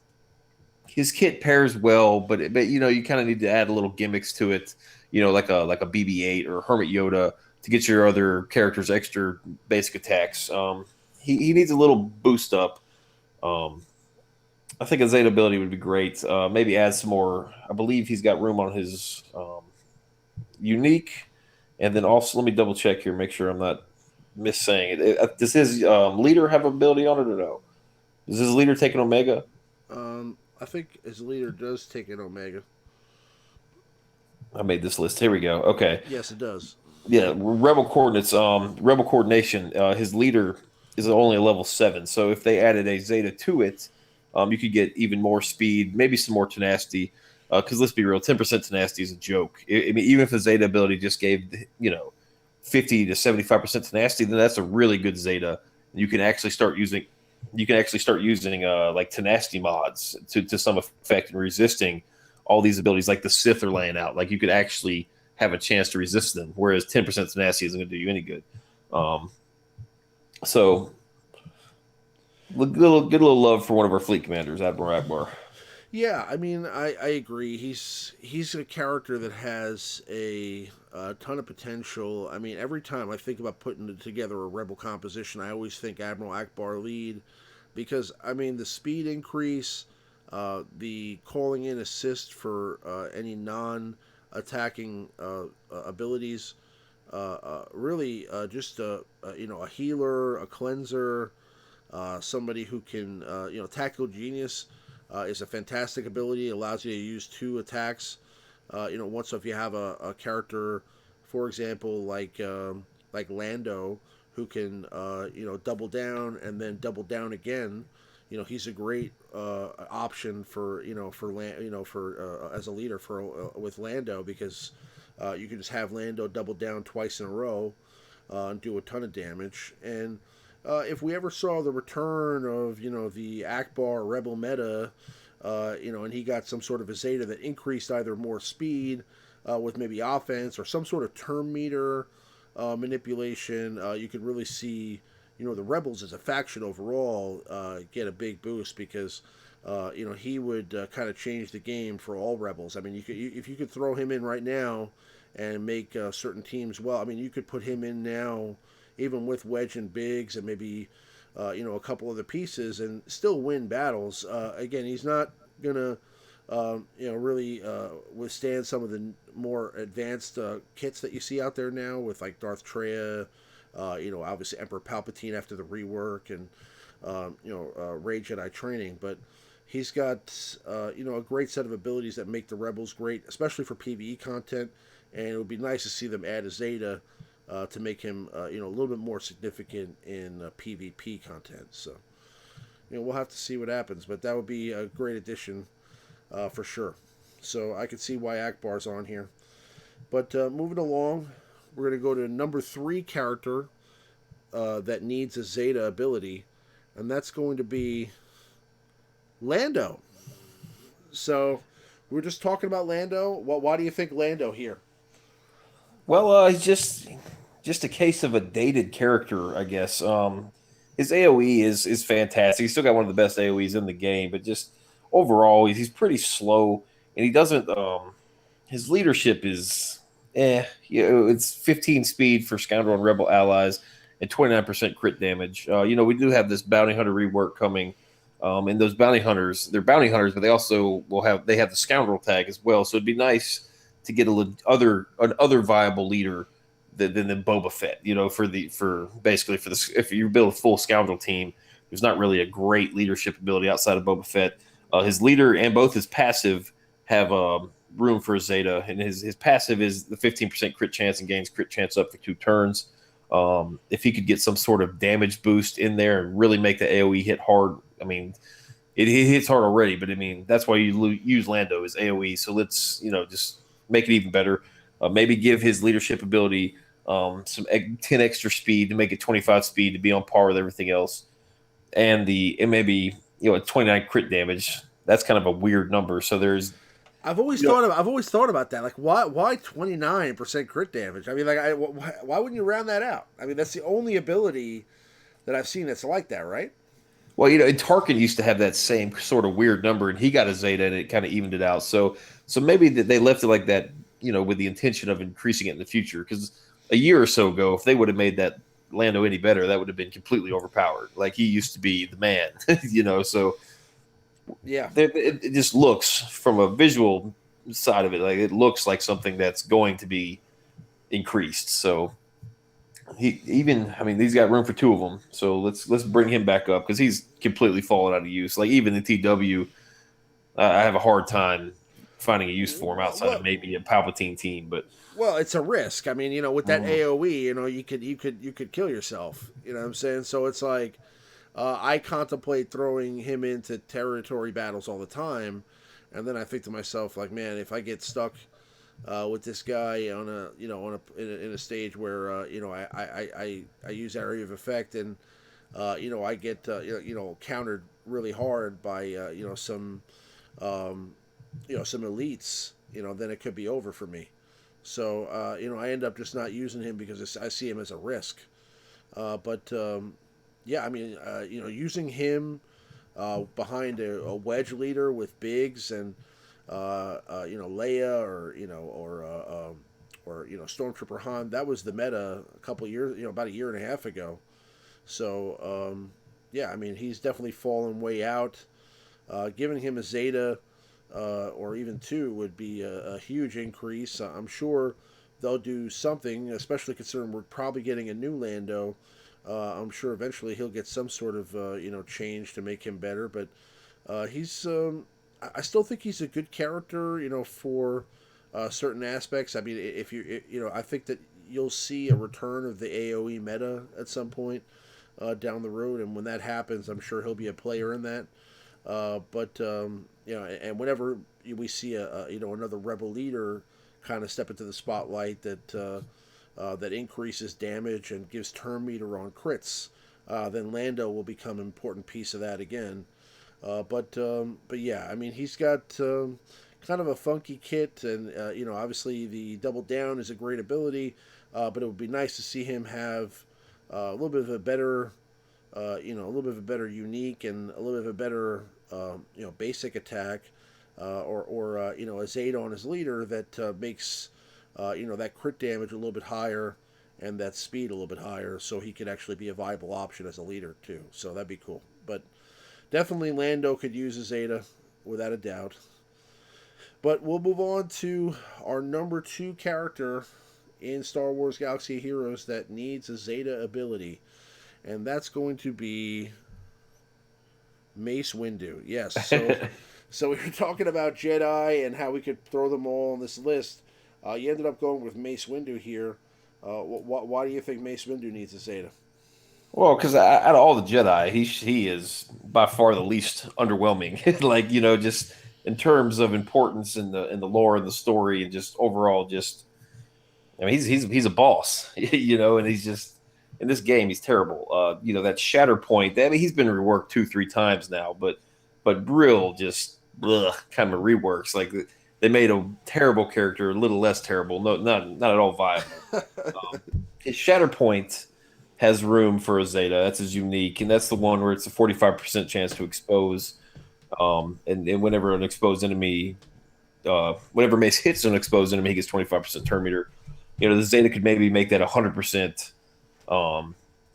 his kit pairs well, but you kind of need to add a little gimmicks to it, like a BB-8 or Hermit Yoda to get your other characters extra basic attacks. He needs a little boost up. Um, I think a Zeta ability would be great. Maybe add some more. I believe he's got room on his unique, and then also let me double check here, make sure I'm not missaying it. Does his leader have ability on it or no? Does his leader take an Omega? I think his leader does take an Omega. I made this list. Here we go. Okay. Yes, it does. Yeah, Rebel Coordinates, Rebel Coordination, his leader is only a level 7. So if they added a Zeta to it, you could get even more speed, maybe some more tenacity. Because let's be real, 10% tenacity is a joke. I mean, even if the Zeta ability just gave, 50 to 75% tenacity, then that's a really good Zeta. You can actually start using like tenacity mods to some effect and resisting all these abilities like the Sith are laying out. Like you could actually have a chance to resist them, whereas 10% tenacity isn't going to do you any good. So get a little love for one of our fleet commanders, Admiral Akbar. Yeah, I mean, I agree. He's a character that has a ton of potential. I mean, every time I think about putting together a rebel composition, I always think Admiral Akbar lead because I mean the speed increase, the calling in assist for any non-attacking abilities, really just a healer, a cleanser, somebody who can tactical genius is a fantastic ability. It allows you to use 2 attacks. Once if you have a character, for example, like Lando, who can double down and then double down again. He's a great option for as a leader for with Lando because you can just have Lando double down twice in a row and do a ton of damage. And if we ever saw the return of the Akbar Rebel meta, and he got some sort of a Zeta that increased either more speed with maybe offense or some sort of term meter manipulation, you could really see the Rebels as a faction overall get a big boost because he would kind of change the game for all Rebels. I mean, if you could throw him in right now and make certain teams well. I mean, you could put him in now, even with Wedge and Biggs and maybe a couple other pieces, and still win battles. Again, he's not gonna really withstand some of the more advanced kits that you see out there now with like Darth Traya, obviously Emperor Palpatine after the rework and Rey Jedi training, but he's got a great set of abilities that make the Rebels great, especially for PvE content. And it would be nice to see them add a Zeta to make him a little bit more significant in PvP content. So we'll have to see what happens, but that would be a great addition for sure. So I could see why Akbar's on here. But moving along, we're going to go to number 3 character that needs a Zeta ability, and that's going to be Lando. So we were just talking about Lando. Why do you think Lando here? Well, he's just a case of a dated character, I guess. His AOE is fantastic. He's still got one of the best AOEs in the game, but just overall, he's pretty slow, and he doesn't. His leadership is, it's 15 speed for Scoundrel and Rebel allies, and 29% crit damage. We do have this bounty hunter rework coming, and those bounty hunters, they're bounty hunters, but they also have the Scoundrel tag as well. So it'd be nice to get another viable leader than Boba Fett. If you build a full Scoundrel team, there's not really a great leadership ability outside of Boba Fett. His leader and both his passive have room for a Zeta, and his passive is the 15% crit chance and gains crit chance up for 2 turns. If he could get some sort of damage boost in there and really make the AoE hit hard, I mean, it hits hard already, but I mean, that's why you use Lando as AoE. So let's, just make it even better. Maybe give his leadership ability some 10 extra speed to make it 25 speed to be on par with everything else. And maybe, a 29 crit damage. That's kind of a weird number. So there's, I've always thought about that. Like, why 29% crit damage? I mean, like, why wouldn't you round that out? I mean, that's the only ability that I've seen that's like that, right? well, and Tarkin used to have that same sort of weird number, and he got a Zeta, and it kind of evened it out. So maybe they left it like that, with the intention of increasing it in the future. Because a year or so ago, if they would have made that Lando any better, that would have been completely overpowered. Like, he used to be the man, So Yeah. it just looks, from a visual side of it, like it looks like something that's going to be increased. So he's got room for 2 of them. So let's bring him back up, because he's completely fallen out of use. Like, even the TW, I have a hard time finding a use for him outside of maybe a Palpatine team. But Well, it's a risk. I mean, with that AOE, you could kill yourself. You know what I'm saying? So it's like, I contemplate throwing him into territory battles all the time, and then I think to myself, like, man, if I get stuck with this guy on in a stage where I use area of effect, and I get countered really hard by some elites, then it could be over for me. So I end up just not using him because I see him as a risk. But yeah, I mean, using him behind a wedge leader with Biggs and Leia or Stormtrooper Han, that was the meta a couple years, about a year and a half ago. So yeah, I mean, he's definitely fallen way out. Giving him a Zeta or even 2 would be a huge increase. I'm sure they'll do something, especially considering we're probably getting a new Lando. I'm sure eventually he'll get some sort of change to make him better. But he's I still think he's a good character, for certain aspects. I mean, if I think that you'll see a return of the AOE meta at some point down the road, and when that happens, I'm sure he'll be a player in that. But and whenever we see another rebel leader kind of step into the spotlight that increases damage and gives turn meter on crits, then Lando will become an important piece of that again. But yeah, I mean, he's got kind of a funky kit, and obviously the double down is a great ability, but it would be nice to see him have a little bit of a better, a little bit of a better unique and a little bit of a better, basic attack, or a Zeta on his leader that makes that crit damage a little bit higher and that speed a little bit higher, so he could actually be a viable option as a leader too. So that'd be cool. But definitely Lando could use a Zeta without a doubt. But we'll move on to our number 2 character in Star Wars Galaxy of Heroes that needs a Zeta ability, and that's going to be Mace Windu. Yes, so we were talking about Jedi and how we could throw them all on this list. You ended up going with Mace Windu here. Why do you think Mace Windu needs a Zeta? Well, because out of all the Jedi, he is by far the least underwhelming. Like, just in terms of importance in the lore and the story, and just overall, I mean, he's a boss, and he's just, in this game he's terrible. That shatter point. I mean, he's been reworked 2-3 times now, but real just kind of reworks. Like, they made a terrible character a little less terrible. No, not at all viable. His shatter point has room for a Zeta. That's his unique, and that's the one where it's a 45% chance to expose. And whenever an exposed enemy, whenever Mace hits an exposed enemy, he gets 25% turn meter. The Zeta could maybe make that 100%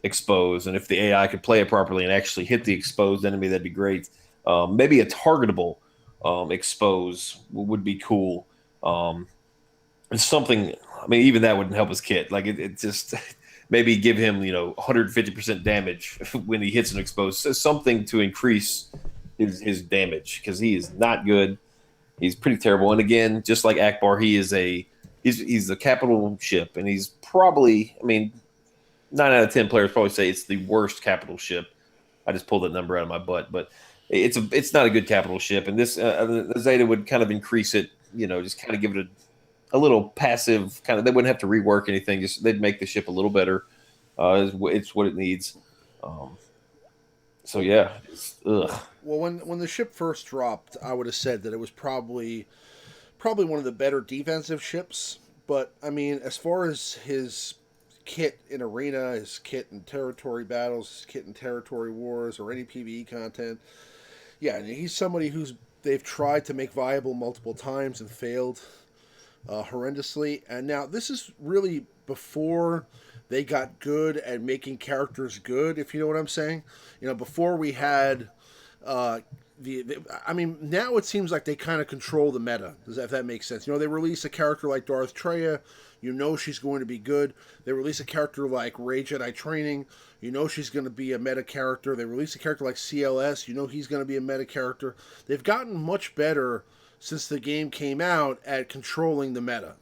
expose, and if the AI could play it properly and actually hit the exposed enemy, that'd be great. Maybe a targetable expose would be cool. It's something. I mean, even that wouldn't help his kit. Like, it just maybe give him 150% damage when he hits an exposed. Something to increase his damage, because he is not good. He's pretty terrible. And again, just like Akbar, he's a capital ship, and he's probably, I mean, 9 out of 10 players probably say it's the worst capital ship. I just pulled that number out of my butt, but it's not a good capital ship, and this the Zeta would kind of increase it. Just kind of give it a little passive kind of. They wouldn't have to rework anything. Just they'd make the ship a little better. It's what it needs. So yeah, ugh. Well, when the ship first dropped, I would have said that it was probably one of the better defensive ships. But I mean, as far as his kit in arena, his kit in territory battles, his kit in territory wars, or any PvE content, yeah, he's somebody who's they've tried to make viable multiple times and failed horrendously. And now this is really before they got good at making characters good, if you know what I'm saying. Before we had uh, I mean, now it seems like they kind of control the meta. If that makes sense? They release a character like Darth Traya, she's going to be good. They release a character like Rey Jedi Training, she's going to be a meta character. They release a character like CLS, he's going to be a meta character. They've gotten much better since the game came out at controlling the meta.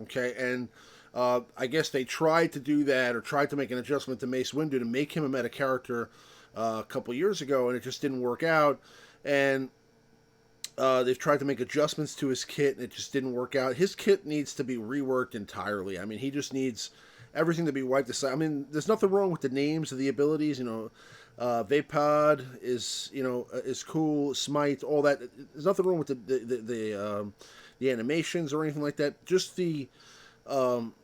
Okay, and I guess they tried to do that or tried to make an adjustment to Mace Windu to make him a meta character a couple years ago, and it just didn't work out. And they've tried to make adjustments to his kit, and it just didn't work out. His kit needs to be reworked entirely. I mean, he just needs everything to be wiped aside. I mean, there's nothing wrong with the names of the abilities. Vapod is cool. Smite, all that. There's nothing wrong with the animations or anything like that. Just the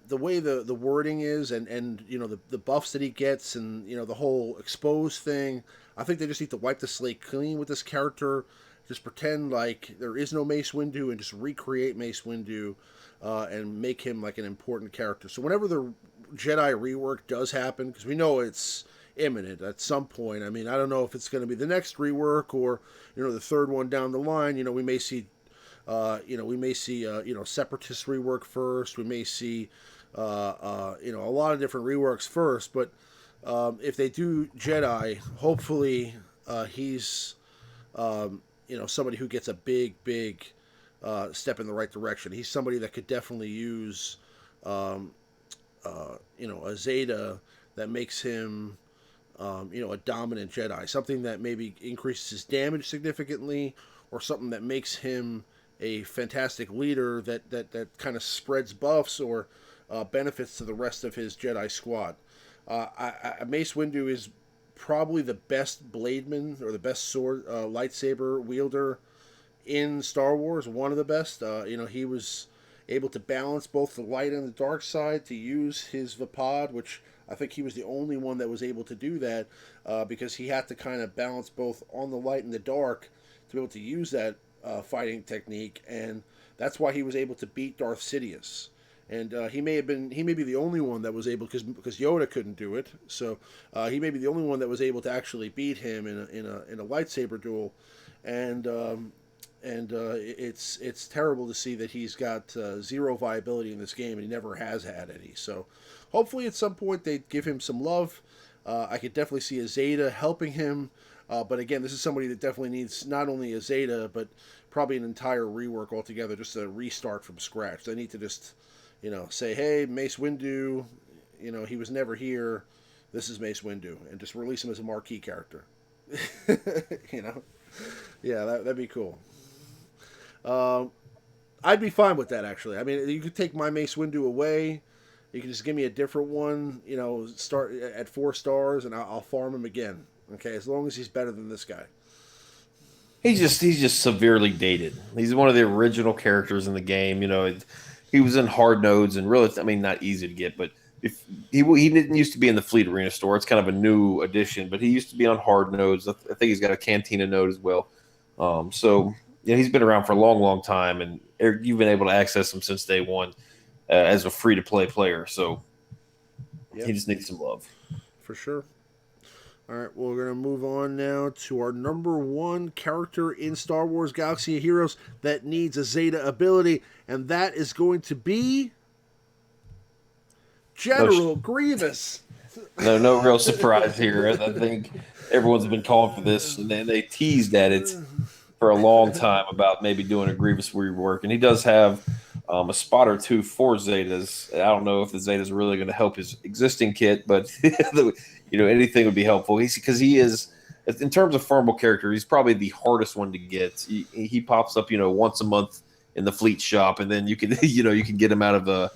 way the wording is, and the buffs that he gets, and the whole exposed thing. I think they just need to wipe the slate clean with this character. Just pretend like there is no Mace Windu and just recreate Mace Windu and make him like an important character. So whenever the Jedi rework does happen, because we know it's imminent at some point. I mean, I don't know if it's going to be the next rework or the third one down the line. We may see Separatist rework first. We may see a lot of different reworks first, but if they do Jedi, hopefully he's somebody who gets a big step in the right direction. He's somebody that could definitely use a Zeta that makes him a dominant Jedi, something that maybe increases his damage significantly, or something that makes him a fantastic leader that kind of spreads buffs or benefits to the rest of his Jedi squad. Mace Windu is probably the best blademan or the best sword lightsaber wielder in Star Wars. One of the best. He was able to balance both the light and the dark side to use his Vapod, which I think he was the only one that was able to do that because he had to kind of balance both on the light and the dark to be able to use that fighting technique, and that's why he was able to beat Darth Sidious. And he may be the only one that was able, because Yoda couldn't do it. So he may be the only one that was able to actually beat him in a lightsaber duel. And it's terrible to see that he's got zero viability in this game, and he never has had any. So hopefully at some point they give him some love. I could definitely see a Zeta helping him. But again, this is somebody that definitely needs not only a Zeta, but probably an entire rework altogether, just a restart from scratch. They need to just say, hey, Mace Windu, he was never here. This is Mace Windu, and just release him as a marquee character. Yeah, that'd be cool. I'd be fine with that, actually. I mean, you could take my Mace Windu away. You can just give me a different one. Start at 4 stars, and I'll farm him again. Okay, as long as he's better than this guy. He's just severely dated. He's one of the original characters in the game. He was in hard nodes and really, I mean, not easy to get, but if he didn't used to be in the Fleet Arena store. It's kind of a new addition, but he used to be on hard nodes. I think he's got a Cantina node as well. So yeah, he's been around for a long time, and you've been able to access him since day one as a free to play player. So He just needs some love for sure. All right, well, we're going to move on now to our number 1 character in Star Wars Galaxy of Heroes that needs a Zeta ability, and that is going to be General Grievous. No real surprise here. I think everyone's been calling for this, and they teased at it. for a long time about maybe doing a Grievous rework, and he does have a spot or two for Zetas. I don't know if the Zetas are really going to help his existing kit, but anything would be helpful. He's because he is in terms of farmable character, he's probably the hardest one to get. He pops up once a month in the fleet shop, and then you can you can get him out of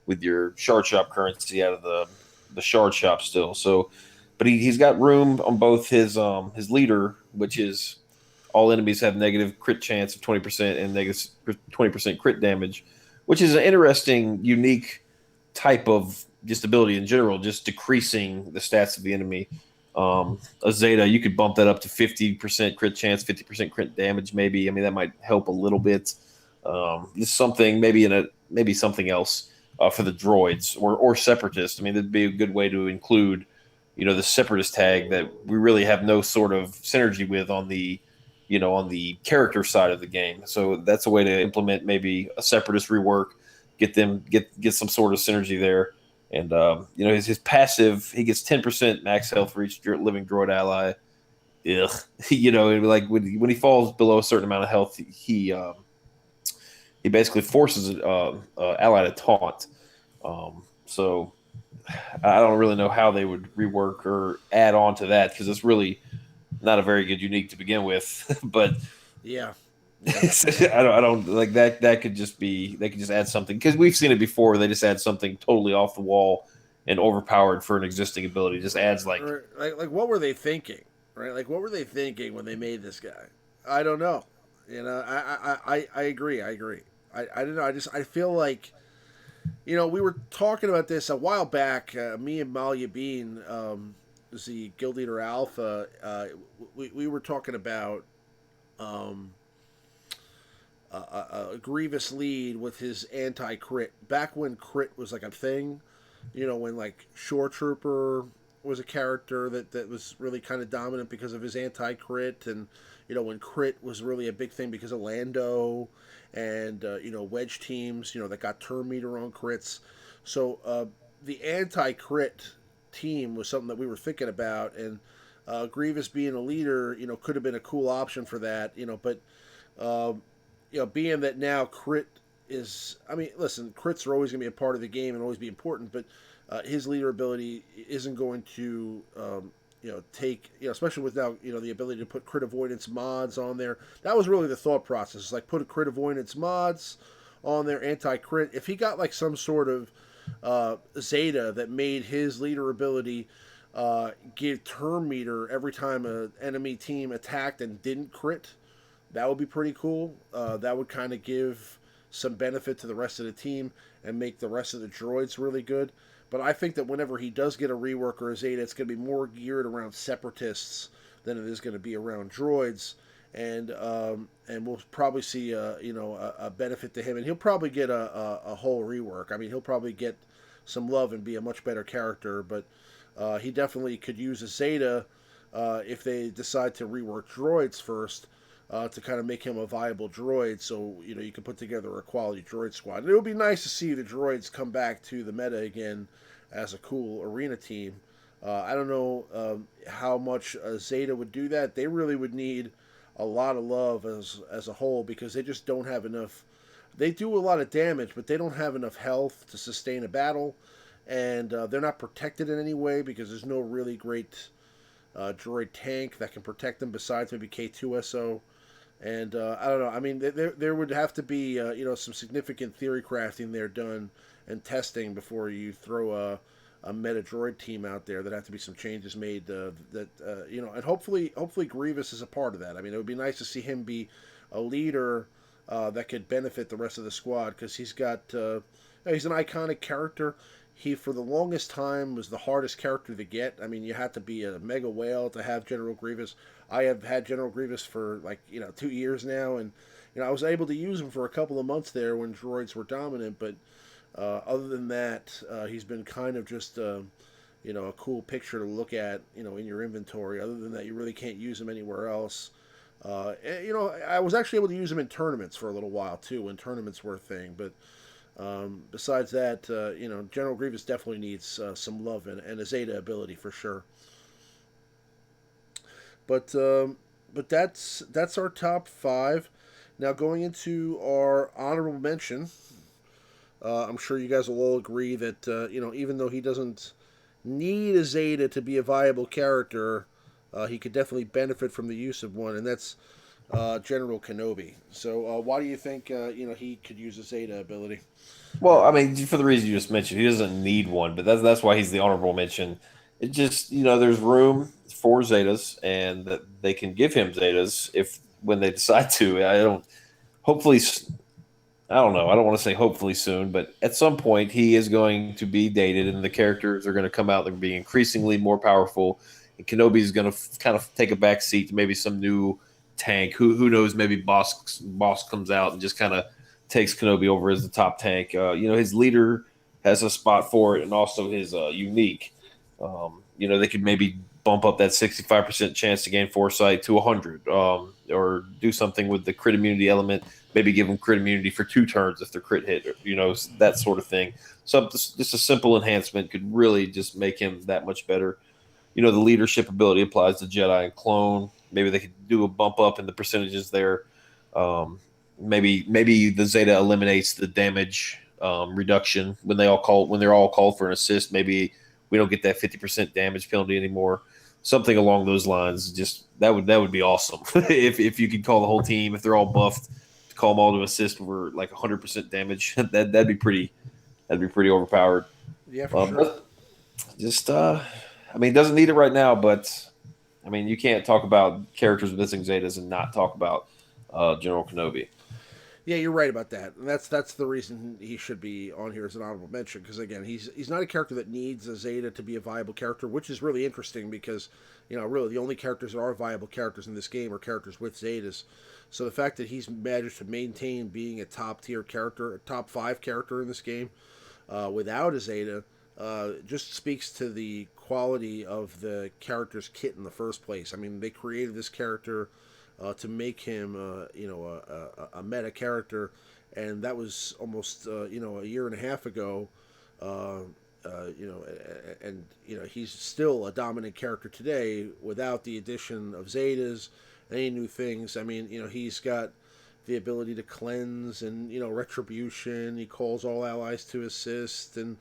with your shard shop currency out of the shard shop still. So, but he's got room on both his leader, which is all enemies have negative crit chance of 20% and negative 20% crit damage, which is an interesting, unique type of just ability in general, just decreasing the stats of the enemy. A Zeta, you could bump that up to 50% crit chance, 50% crit damage, maybe. I mean, that might help a little bit. Just something, maybe something else for the droids or separatists. I mean, that'd be a good way to include, the separatist tag that we really have no sort of synergy with on the character side of the game. So that's a way to implement maybe a separatist rework, get some sort of synergy there. And his passive, he gets 10% max health for each living droid ally. Ugh, like when he falls below a certain amount of health, he basically forces an ally to taunt. So I don't really know how they would rework or add on to that because it's really not a very good unique to begin with. But Yeah. I don't like that. That could just be they could just add something because we've seen it before. They just add something totally off the wall and overpowered for an existing ability. Just adds like Like what were they thinking, right? Like what were they thinking when they made this guy? I don't know. I agree. I don't know. I feel like we were talking about this a while back. Me and Malia Bean, the Guild Leader Alpha, we were talking about um, a Grievous lead with his anti crit back when crit was like a thing. When like Shore Trooper was a character that was really kind of dominant because of his anti crit, and when crit was really a big thing because of Lando, and wedge teams that got turn meter on crits. So the anti crit team was something that we were thinking about, and Grievous being a leader, could have been a cool option for that. But being that now crit is, I mean, listen, crits are always going to be a part of the game and always be important, but his leader ability isn't going to, take, especially with now, the ability to put crit avoidance mods on there. That was really the thought process. It's like put a crit avoidance mods on their anti crit. If he got like some sort of Zeta that made his leader ability give turn meter every time an enemy team attacked and didn't crit, that would be pretty cool. That would kind of give some benefit to the rest of the team and make the rest of the droids really good. But I think that whenever he does get a rework or a Zeta, it's going to be more geared around separatists than it is going to be around droids. And we'll probably see a benefit to him, and he'll probably get a whole rework. I mean, he'll probably get some love and be a much better character. But he definitely could use a Zeta if they decide to rework droids first. To kind of make him a viable droid, so you can put together a quality droid squad. And it would be nice to see the droids come back to the meta again as a cool arena team. I don't know how much Zeta would do that. They really would need a lot of love as a whole because they just don't have enough. They do a lot of damage, but they don't have enough health to sustain a battle, and they're not protected in any way because there's no really great droid tank that can protect them besides maybe K2SO. And I don't know. I mean, there would have to be some significant theory crafting there done and testing before you throw a meta droid team out there. There'd have to be some changes made and hopefully Grievous is a part of that. I mean, it would be nice to see him be a leader that could benefit the rest of the squad because he's an iconic character. He, for the longest time, was the hardest character to get. I mean, you had to be a mega whale to have General Grievous. I have had General Grievous for 2 years now, and I was able to use him for a couple of months there when droids were dominant. But other than that, he's been kind of just a cool picture to look at in your inventory. Other than that, you really can't use him anywhere else. I was actually able to use him in tournaments for a little while too, when tournaments were a thing, but. Besides that, General Grievous definitely needs some love and a Zeta ability for sure. But but that's our top five. Now going into our honorable mention, I'm sure you guys will all agree that even though he doesn't need a Zeta to be a viable character, he could definitely benefit from the use of one, and that's General Kenobi. So why do you think he could use a Zeta ability? Well, I mean, for the reason you just mentioned, he doesn't need one, but that's why he's the honorable mention. It just there's room for Zetas, and that they can give him Zetas if when they decide to. I don't. Hopefully, I don't know. I don't want to say hopefully soon, but at some point he is going to be dated, and the characters are going to come out. They're going to be increasingly more powerful, and Kenobi is going to kind of take a back seat to maybe some new tank. Who knows? Maybe Boss comes out and just kind of takes Kenobi over as the top tank. His leader has a spot for it, and also his unique. They could maybe bump up that 65% chance to gain foresight to 100, or do something with the crit immunity element. Maybe give them crit immunity for 2 turns if they're crit hit, that sort of thing. So just a simple enhancement could really just make him that much better. The leadership ability applies to Jedi and clone. Maybe they could do a bump up in the percentages there. Maybe the Zeta eliminates the damage reduction when they're all called for an assist. Maybe we don't get that 50% damage penalty anymore. Something along those lines. Just that would be awesome if you could call the whole team if they're all buffed to call them all to assist for like 100% damage. That'd be pretty overpowered. Yeah, for sure. Just I mean, doesn't need it right now, but I mean, you can't talk about characters missing Zetas and not talk about General Kenobi. Yeah, you're right about that, and that's the reason he should be on here as an honorable mention. Because again, he's not a character that needs a Zeta to be a viable character, which is really interesting because really the only characters that are viable characters in this game are characters with Zetas. So the fact that he's managed to maintain being a top tier character, a top 5 character in this game, without a Zeta, just speaks to the quality of the character's kit in the first place. I mean, they created this character to make him, a meta character, and that was almost, a year and a half ago. Uh, and he's still a dominant character today without the addition of Zetas, any new things. I mean, he's got the ability to cleanse and retribution. He calls all allies to assist, and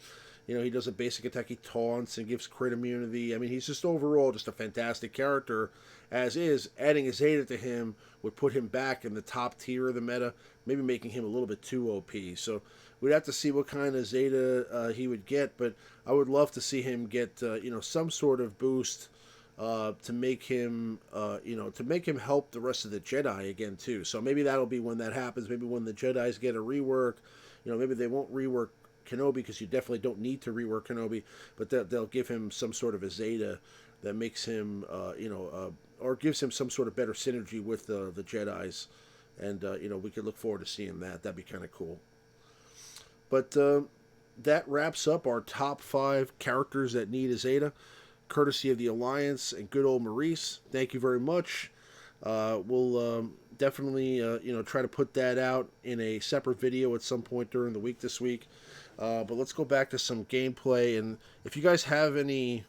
he does a basic attack. He taunts and gives crit immunity. I mean, he's just overall just a fantastic character. As is, adding a Zeta to him would put him back in the top tier of the meta, maybe making him a little bit too OP. So we'd have to see what kind of Zeta he would get, but I would love to see him get some sort of boost to make him help the rest of the Jedi again too. So maybe that'll be when that happens. Maybe when the Jedi's get a rework, maybe they won't rework Kenobi because you definitely don't need to rework Kenobi, but they'll give him some sort of a Zeta that makes him or gives him some sort of better synergy with the Jedi's, and we could look forward to seeing that. That'd be kind of cool. But that wraps up our top 5 characters that need a Zeta, courtesy of the Alliance and good old Maurice. Thank you very much. We'll definitely try to put that out in a separate video at some point during the week this week. But let's go back to some gameplay, and if you guys have any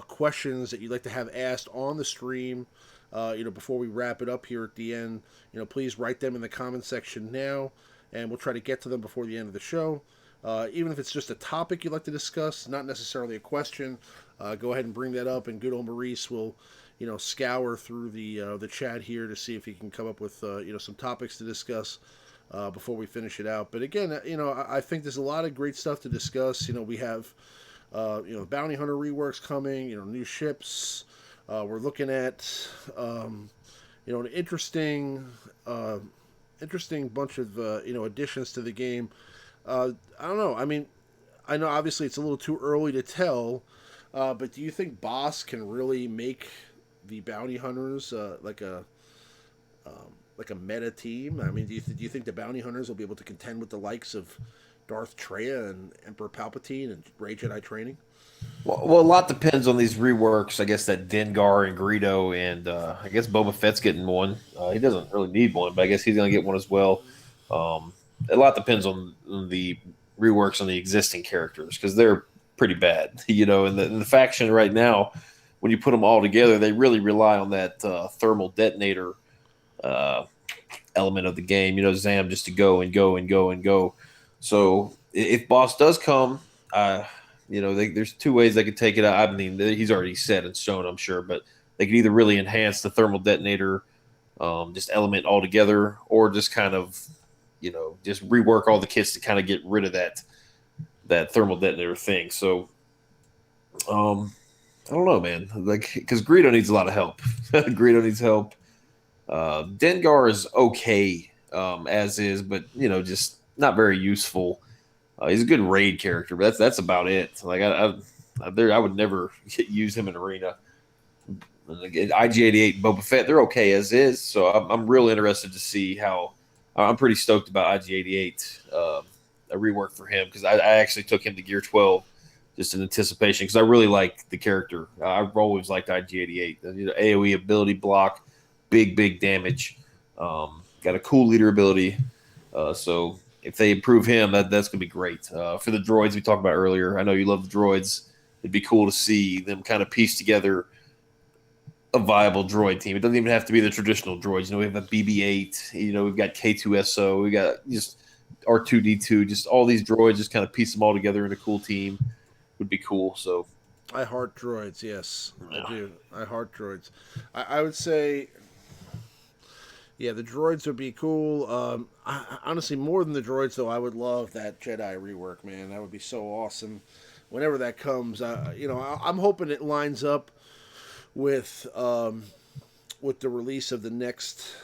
questions that you'd like to have asked on the stream, before we wrap it up here at the end, please write them in the comment section now, and we'll try to get to them before the end of the show. Even if it's just a topic you'd like to discuss, not necessarily a question, go ahead and bring that up, and good old Maurice will, scour through the chat here to see if he can come up with, some topics to discuss before we finish it out. But again, I think there's a lot of great stuff to discuss. We have, bounty hunter reworks coming, new ships. We're looking at, an interesting bunch of additions to the game. I don't know. I mean, I know obviously it's a little too early to tell, but do you think Boss can really make the bounty hunters like a meta team? I mean, do you think the bounty hunters will be able to contend with the likes of Darth Traya and Emperor Palpatine and Rey Jedi training? Well, a lot depends on these reworks. I guess that Dengar and Greedo, and I guess Boba Fett's getting one. He doesn't really need one, but I guess he's going to get one as well. A lot depends on the reworks on the existing characters because they're pretty bad. And the faction right now, when you put them all together, they really rely on that thermal detonator uh, element of the game. Zam just to go and go and go and go. So if boss does come, uh, there's two ways they could take it out. I mean, he's already set and shown, I'm sure, but they could either really enhance the thermal detonator just element altogether, or just kind of, just rework all the kits to kind of get rid of that thermal detonator thing. So, I don't know, man. Like, because Greedo needs a lot of help. Greedo needs help. Dengar is okay as is, but just not very useful. He's a good raid character, but that's about it. Like I would never use him in arena. IG-88 Boba Fett, they're okay as is. So I'm real interested to see how. I'm pretty stoked about IG-88, a rework for him, because I actually took him to Gear 12 just in anticipation, because I really like the character. I've always liked IG-88. AOE ability block, big damage. Got a cool leader ability. So if they improve him, that's going to be great. For the droids we talked about earlier, I know you love the droids. It'd be cool to see them kind of piece together a viable droid team. It doesn't even have to be the traditional droids. We have a BB-8. We've got K2SO. We got just R2D2. Just all these droids. Just kind of piece them all together in a cool team would be cool. So I heart droids. Yes, yeah. I do. I heart droids. I would say, yeah, the droids would be cool. Honestly, more than the droids, though, I would love that Jedi rework, man. That would be so awesome. Whenever that comes, I'm hoping it lines up with the release of the next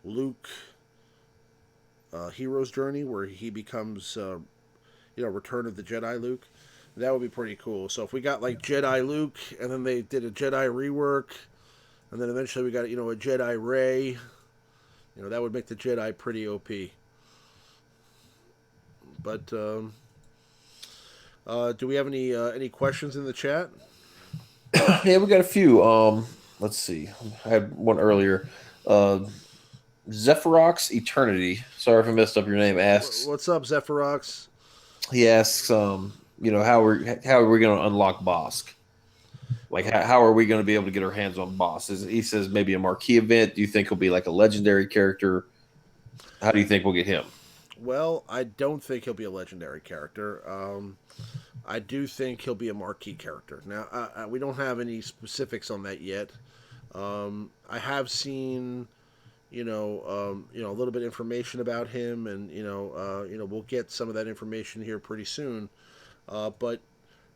Luke hero's journey, where he becomes Return of the Jedi Luke. That would be pretty cool. So if we got like Jedi Luke, and then they did a Jedi rework, and then eventually we got a Jedi Rey, that would make the Jedi pretty OP. But do we have any questions in the chat? Yeah, we got a few. Let's see. I had one earlier. Zephyrox Eternity. Sorry if I messed up your name. Asks. What's up, Zephyrox? He asks, how are we going to unlock Bosk? Like, how are we going to be able to get our hands on Bosk? He says maybe a marquee event. Do you think he'll be like a legendary character? How do you think we'll get him? Well, I don't think he'll be a legendary character. I do think he'll be a marquee character. Now, we don't have any specifics on that yet. I have seen, a little bit of information about him, and we'll get some of that information here pretty soon. But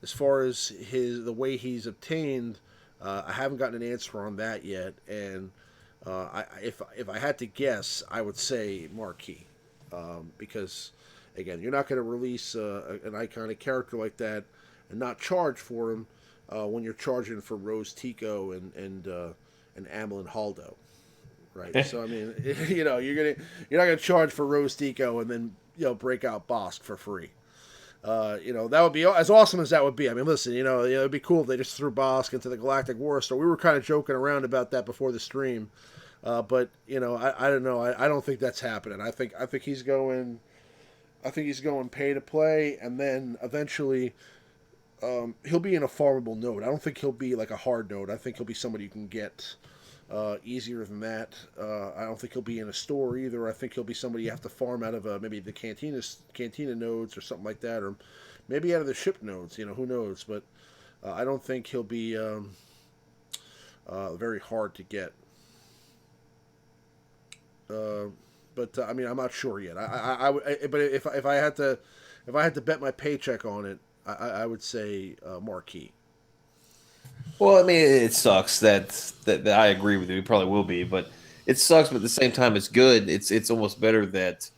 as far as the way he's obtained, I haven't gotten an answer on that yet. And if I had to guess, I would say marquee, because again, you're not going to release an iconic character like that and not charge for him when you're charging for Rose Tico and Amilyn Haldo, right? So I mean, you're not gonna charge for Rose Tico and then break out Bosk for free. That would be as awesome as that would be. I mean, listen, it'd be cool if they just threw Bosk into the Galactic War Store. We were kind of joking around about that before the stream, but I don't know. I don't think that's happening. I think he's going. I think he's going pay to play, and then eventually he'll be in a farmable node. I don't think he'll be like a hard node. I think he'll be somebody you can get easier than that. I don't think he'll be in a store either. I think he'll be somebody you have to farm out of maybe the cantina nodes or something like that, or maybe out of the ship nodes. Who knows? But I don't think he'll be very hard to get. But I mean, I'm not sure yet. But if I had to bet my paycheck on it, I would say marquee. Well, I mean, it sucks that I agree with you. It probably will be, but it sucks. But at the same time, it's good. It's almost better that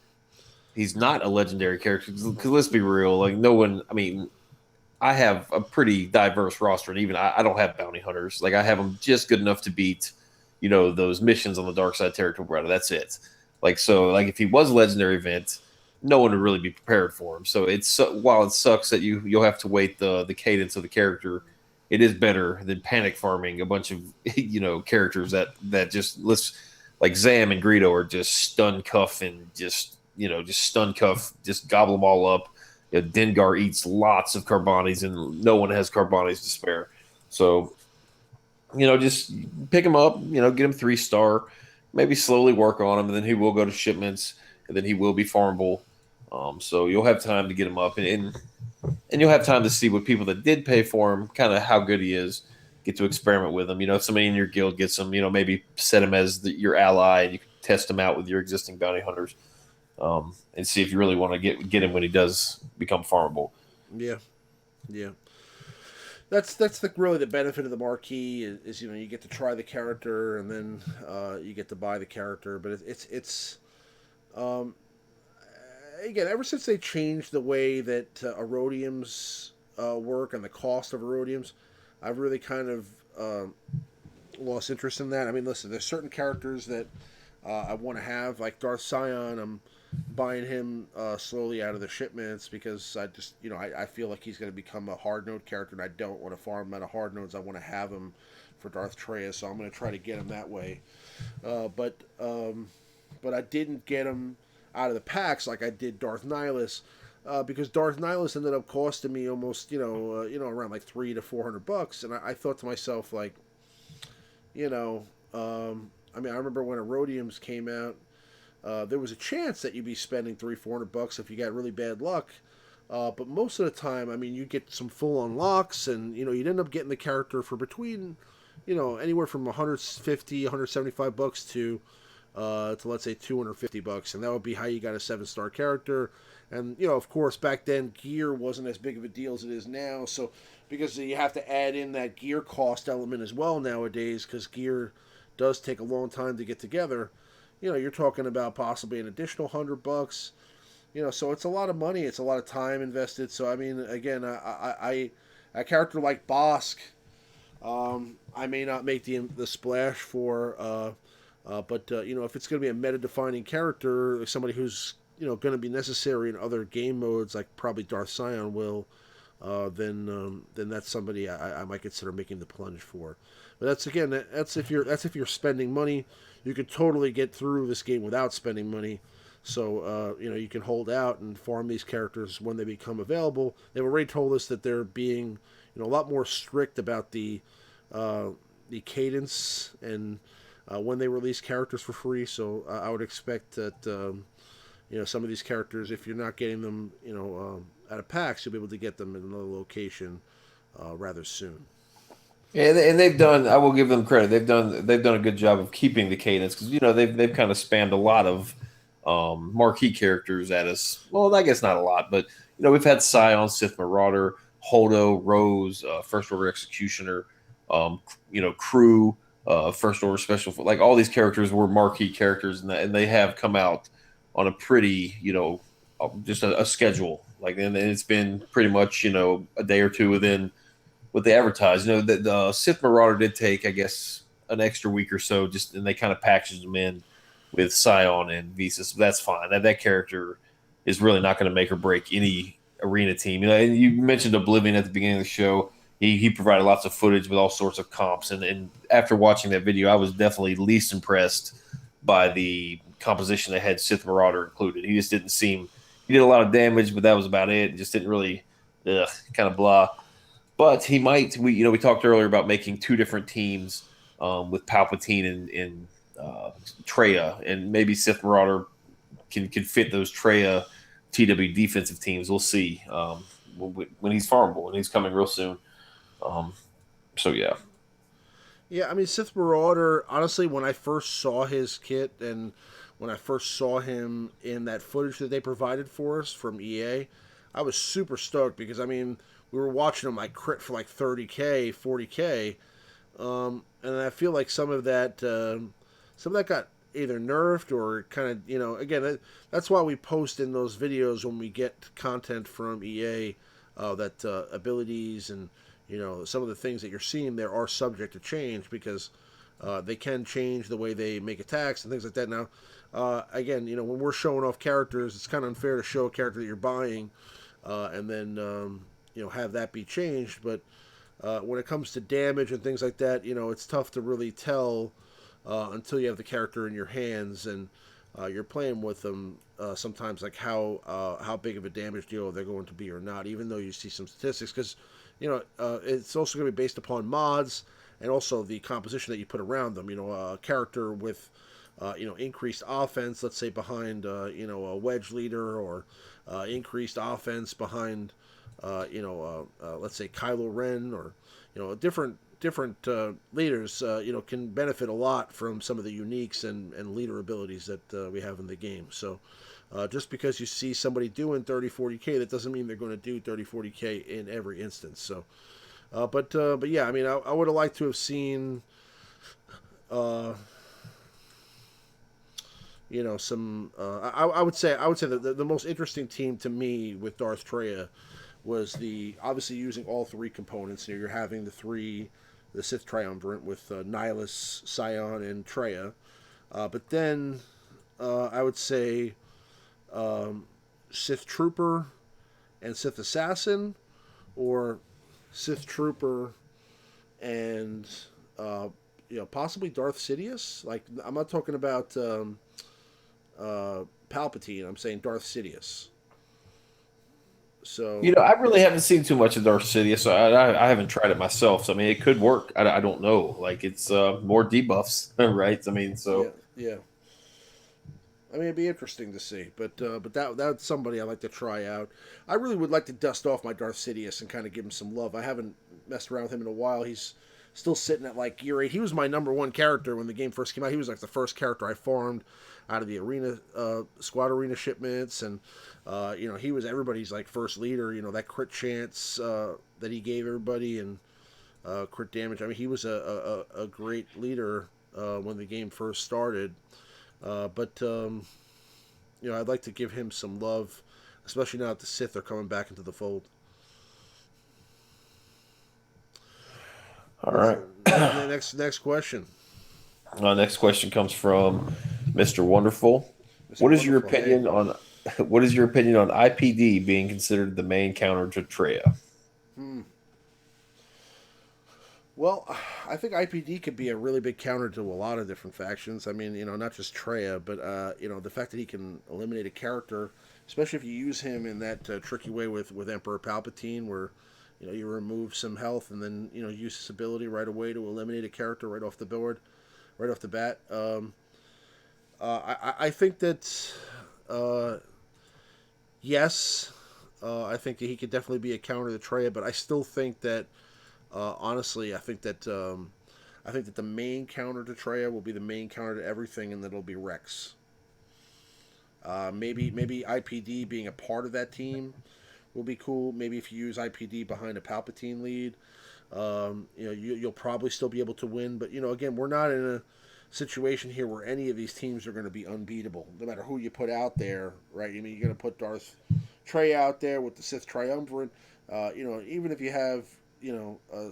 he's not a legendary character. Because let's be real, like no one. I mean, I have a pretty diverse roster, and even I don't have bounty hunters. Like I have them just good enough to beat, those missions on the dark side territory. That's it. Like so, like if he was a legendary event, no one would really be prepared for him. So while it sucks that you'll have to wait the cadence of the character. It is better than panic farming a bunch of characters that just like Zam and Greedo are just stun cuff and just stun cuff, just gobble them all up Dengar eats lots of Carbonis, and no one has Carbonis to spare. So just pick him up, get him 3-star, maybe slowly work on him, and then he will go to shipments, and then he will be farmable. So you'll have time to get him up, and you'll have time to see what people that did pay for him, kind of how good he is, get to experiment with him. If somebody in your guild gets him, maybe set him as your ally, and you can test him out with your existing bounty hunters, and see if you really want to get him when he does become farmable. Yeah, yeah. That's really the benefit of the marquee is you get to try the character and then you get to buy the character. But it's um, again, ever since they changed the way that erodiums work and the cost of erodiums, I've really kind of lost interest in that. I mean, listen, there's certain characters that I want to have, like Darth Scion. I'm buying him slowly out of the shipments because I just, I feel like he's going to become a hard node character, and I don't want to farm him out of hard nodes. I want to have him for Darth Traya, so I'm going to try to get him that way. But I didn't get him out of the packs like I did Darth Nihilus. Because Darth Nihilus ended up costing me almost, around like $300 to $400, and I thought to myself, like, I mean, I remember when Erodiums came out, there was a chance that you'd be spending $300-400 if you got really bad luck. But most of the time, I mean, you get some full unlocks, and you'd end up getting the character for between, anywhere from $150, $175 to let's say $250, and that would be how you got a 7-star character. And of course, back then gear wasn't as big of a deal as it is now. So because you have to add in that gear cost element as well nowadays, because gear does take a long time to get together. You're talking about possibly an additional $100. So it's a lot of money. It's a lot of time invested. So I mean, again, I a character like Bosk, I may not make the splash for, but if it's going to be a meta-defining character, like somebody who's going to be necessary in other game modes, like probably Darth Scion will, then that's somebody I might consider making the plunge for. But that's if you're spending money. You could totally get through this game without spending money. So you can hold out and farm these characters when they become available. They've already told us that they're being a lot more strict about the cadence and when they release characters for free. So I would expect that some of these characters, if you're not getting them out of packs, you'll be able to get them in another location rather soon. Yeah, and they've done. I will give them credit. They've done a good job of keeping the cadence, because they've kind of spanned a lot of marquee characters at us. Well, I guess not a lot, but we've had Scion, Sith Marauder, Holdo, Rose, First Order Executioner, Crew, First Order Special. Like, all these characters were marquee characters, and they have come out on a pretty just a schedule. Like, and it's been pretty much a day or two within what they advertised. The Sith Marauder did take, I guess, an extra week or so, and they kind of packaged them in with Scion and Visas. So that's fine. That character is really not going to make or break any arena team. And you mentioned Oblivion at the beginning of the show. He provided lots of footage with all sorts of comps, and after watching that video, I was definitely least impressed by the composition that had Sith Marauder included. He just didn't seem. He did a lot of damage, but that was about it. It just didn't really, kind of blah. But he might. We talked earlier about making two different teams with Palpatine and Traya, and maybe Sith Marauder can fit those Traya TW defensive teams. We'll see when he's farmable, and he's coming real soon. So yeah. Yeah, I mean, Sith Marauder, honestly, when I first saw his kit and when I first saw him in that footage that they provided for us from EA, I was super stoked because, I mean, we were watching him like crit for like 30K, 40K, and I feel like some of that got either nerfed or kind of, again, that's why we post in those videos when we get content from EA that abilities and some of the things that you're seeing there are subject to change because they can change the way they make attacks and things like that. Now, again, when we're showing off characters, it's kind of unfair to show a character that you're buying and then have that be changed. But when it comes to damage and things like that, it's tough to really tell until you have the character in your hands. And you're playing with them sometimes, like how big of a damage dealer they're going to be or not, even though you see some statistics, because it's also going to be based upon mods and also the composition that you put around them. A character with increased offense, let's say behind a wedge leader, or increased offense behind let's say Kylo Ren, or different leaders can benefit a lot from some of the uniques and leader abilities that we have in the game. So just because you see somebody doing 30-40K, that doesn't mean they're going to do 30-40K in every instance. So but yeah, I mean, I would have liked to have seen some. I would say that the most interesting team to me with Darth Traya was the obviously using all three components. You're having the Sith triumvirate with Nihilus, Scion, and Traya. But then I would say Sith Trooper and Sith Assassin, or Sith Trooper and possibly Darth Sidious. Like, I'm not talking about Palpatine. I'm saying Darth Sidious. So I really haven't seen too much of Darth City, so I haven't tried it myself. So I mean, it could work. I don't know. Like, it's more debuffs, right? I mean, yeah, so yeah. I mean, it'd be interesting to see, but that's somebody I like to try out. I really would like to dust off my Darth Sidious and kind of give him some love. I haven't messed around with him in a while. He's still sitting at like gear 8. He was my number one character when the game first came out. He was like the first character I farmed out of the arena squad arena shipments, and he was everybody's like first leader. That crit chance that he gave everybody, and crit damage. I mean, he was a great leader when the game first started. But I'd like to give him some love, especially now that the Sith are coming back into the fold. all right. Next question. Next question comes from Mr. Wonderful. Mr. What is your Wonderful. opinion Hey. on what is your opinion on IPD being considered the main counter to Traya? Hmm. Well, I think IPD could be a really big counter to a lot of different factions. I mean, not just Traya, but the fact that he can eliminate a character, especially if you use him in that tricky way with Emperor Palpatine, where you remove some health and then use his ability right away to eliminate a character right off the board, right off the bat. I think that yes, I think that he could definitely be a counter to Traya, but I still think that honestly, I think that the main counter to Traya will be the main counter to everything, and that it'll be Rex. Maybe IPD being a part of that team will be cool. Maybe if you use IPD behind a Palpatine lead, you'll probably still be able to win. But again, we're not in a situation here where any of these teams are going to be unbeatable, no matter who you put out there, right? I mean, you're going to put Darth Trey out there with the Sith Triumvirate. Even if you have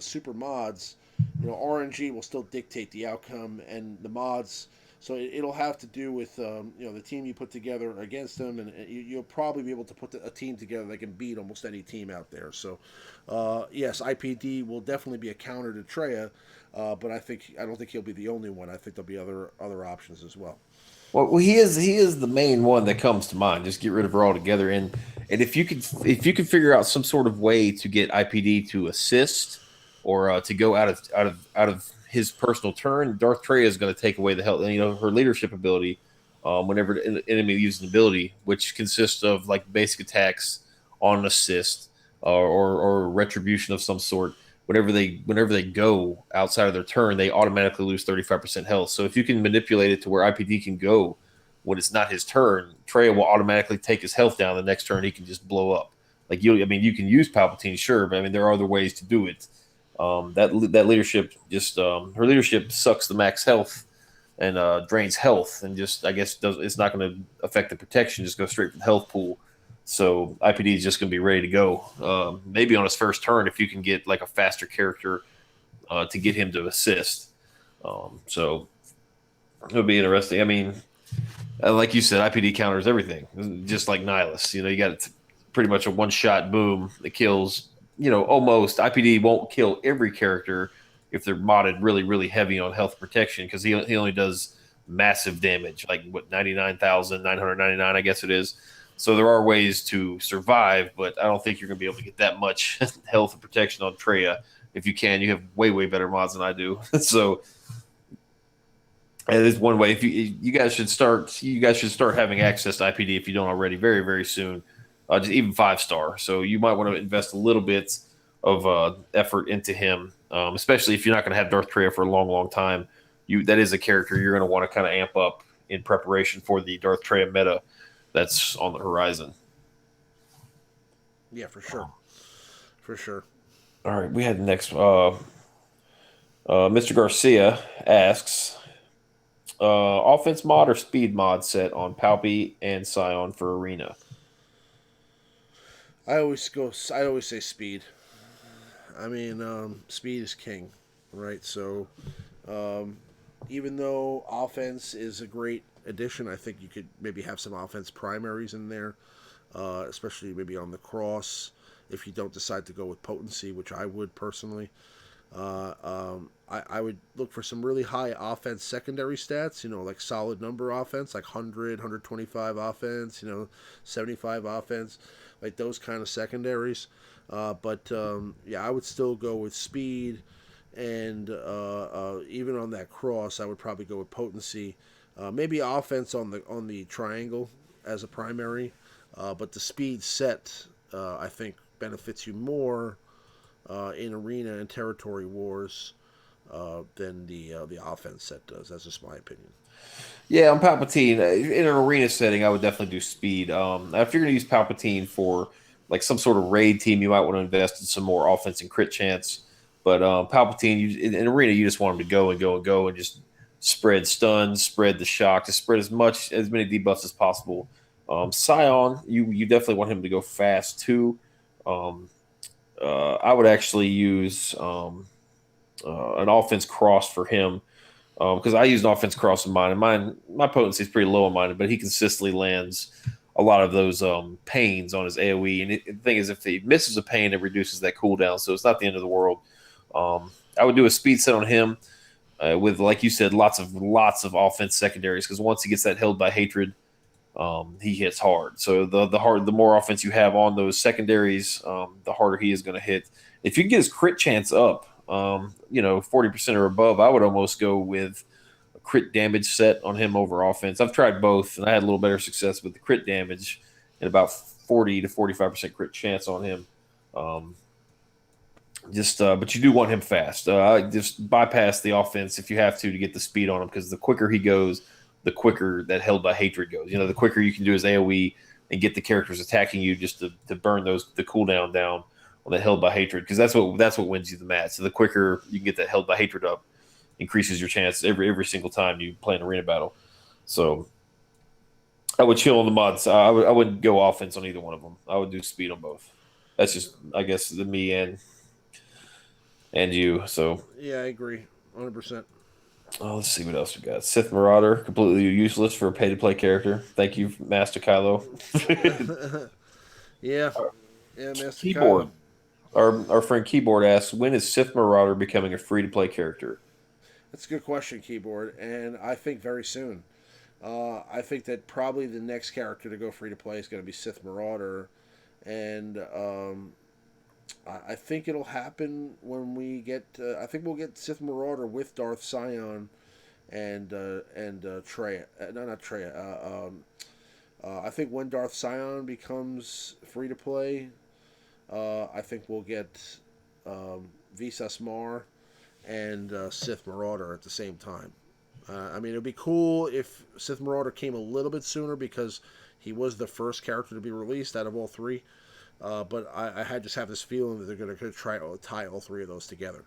super mods, RNG will still dictate the outcome, and the mods. So it'll have to do with the team you put together against them, and you'll probably be able to put a team together that can beat almost any team out there. So yes, IPD will definitely be a counter to Traya, but I don't think he'll be the only one. I think there'll be other options as well. Well, he is the main one that comes to mind. Just get rid of her altogether, and if you could figure out some sort of way to get IPD to assist or to go out of his personal turn, Darth Traya is going to take away the health. Her leadership ability, whenever the enemy uses an ability, which consists of like basic attacks on an assist or retribution of some sort. Whenever they go outside of their turn, they automatically lose 35% health. So if you can manipulate it to where IPD can go when it's not his turn, Traya will automatically take his health down. The next turn, he can just blow up. Like you can use Palpatine, sure, but I mean there are other ways to do it. That leadership just her leadership sucks the max health and drains health, and just I guess it's not going to affect the protection. Just go straight from the health pool. So IPD is just going to be ready to go. Maybe on his first turn, if you can get like a faster character to get him to assist. So it'll be interesting. I mean, like you said, IPD counters everything, just like Nihilus. You got pretty much a one-shot boom that kills. Almost IPD won't kill every character if they're modded really, really heavy on health protection, because he only does massive damage, like what 99,999, I guess it is. So there are ways to survive, but I don't think you're going to be able to get that much health and protection on Traya. If you can, you have way better mods than I do. So that is one way. If you guys should start having access to IPD if you don't already, very soon. Just even 5-star. So you might want to invest a little bit of effort into him, especially if you're not going to have Darth Traya for a long time. That is a character you're going to want to kind of amp up in preparation for the Darth Traya meta that's on the horizon. Yeah, for sure. For sure. All right, we had the next. Mr. Garcia asks, offense mod or speed mod set on Palpy and Scion for Arena? I always say speed. I mean, speed is king, right? So, even though offense is a great addition, I think you could maybe have some offense primaries in there, especially maybe on the cross if you don't decide to go with potency, which I would personally. I would look for some really high offense secondary stats, like solid number offense, like 100, 125 offense, 75 offense, like those kind of secondaries. But yeah, I would still go with speed, and even on that cross, I would probably go with potency. Maybe offense on the triangle as a primary, but the speed set I think benefits you more in arena and territory wars than the offense set does. That's just my opinion. Yeah, on Palpatine in an arena setting, I would definitely do speed. If you're going to use Palpatine for like some sort of raid team, you might want to invest in some more offense and crit chance. But Palpatine, in arena, you just want him to go and go and go and just spread stuns, spread the shock, to spread as many debuffs as possible. Scion, you definitely want him to go fast too. I would actually use an offense cross for him because I use an offense cross in mine, and my potency is pretty low on mine, but he consistently lands a lot of those pains on his AOE. And the thing is, if he misses a pain, it reduces that cooldown, so it's not the end of the world. I would do a speed set on him with, like you said, lots of offense secondaries, because once he gets that held by hatred, he hits hard. So the more offense you have on those secondaries, the harder he is going to hit. If you can get his crit chance up, 40% or above, I would almost go with a crit damage set on him over offense. I've tried both, and I had a little better success with the crit damage and about 40 to 45% crit chance on him. But you do want him fast. Just bypass the offense if you have to get the speed on him, because the quicker he goes, the quicker that held by hatred goes. The quicker you can do his AOE and get the characters attacking you just to burn the cooldown down on that held by hatred, because that's what wins you the match. So the quicker you can get that held by hatred up, increases your chance every single time you play an arena battle. So I would chill on the mods. I wouldn't go offense on either one of them. I would do speed on both. That's just, I guess, me and you. So Yeah, I agree, 100%. oh, let's see what else we got. Sith Marauder, completely useless for a pay-to-play character. Thank you, Master Kylo. Yeah, yeah, Master Keyboard. Kylo. Our friend Keyboard asks, when is Sith Marauder becoming a free-to-play character? That's a good question, Keyboard, and I think very soon. I think that probably the next character to go free to play is going to be Sith Marauder, and I think it'll happen when we get. I think we'll get Sith Marauder with Darth Scion and Traya. No, not Traya. I think when Darth Scion becomes free to play, I think we'll get Visas Mar and Sith Marauder at the same time. I mean, it would be cool if Sith Marauder came a little bit sooner, because he was the first character to be released out of all three. But I just have this feeling that they're going to try to tie all three of those together.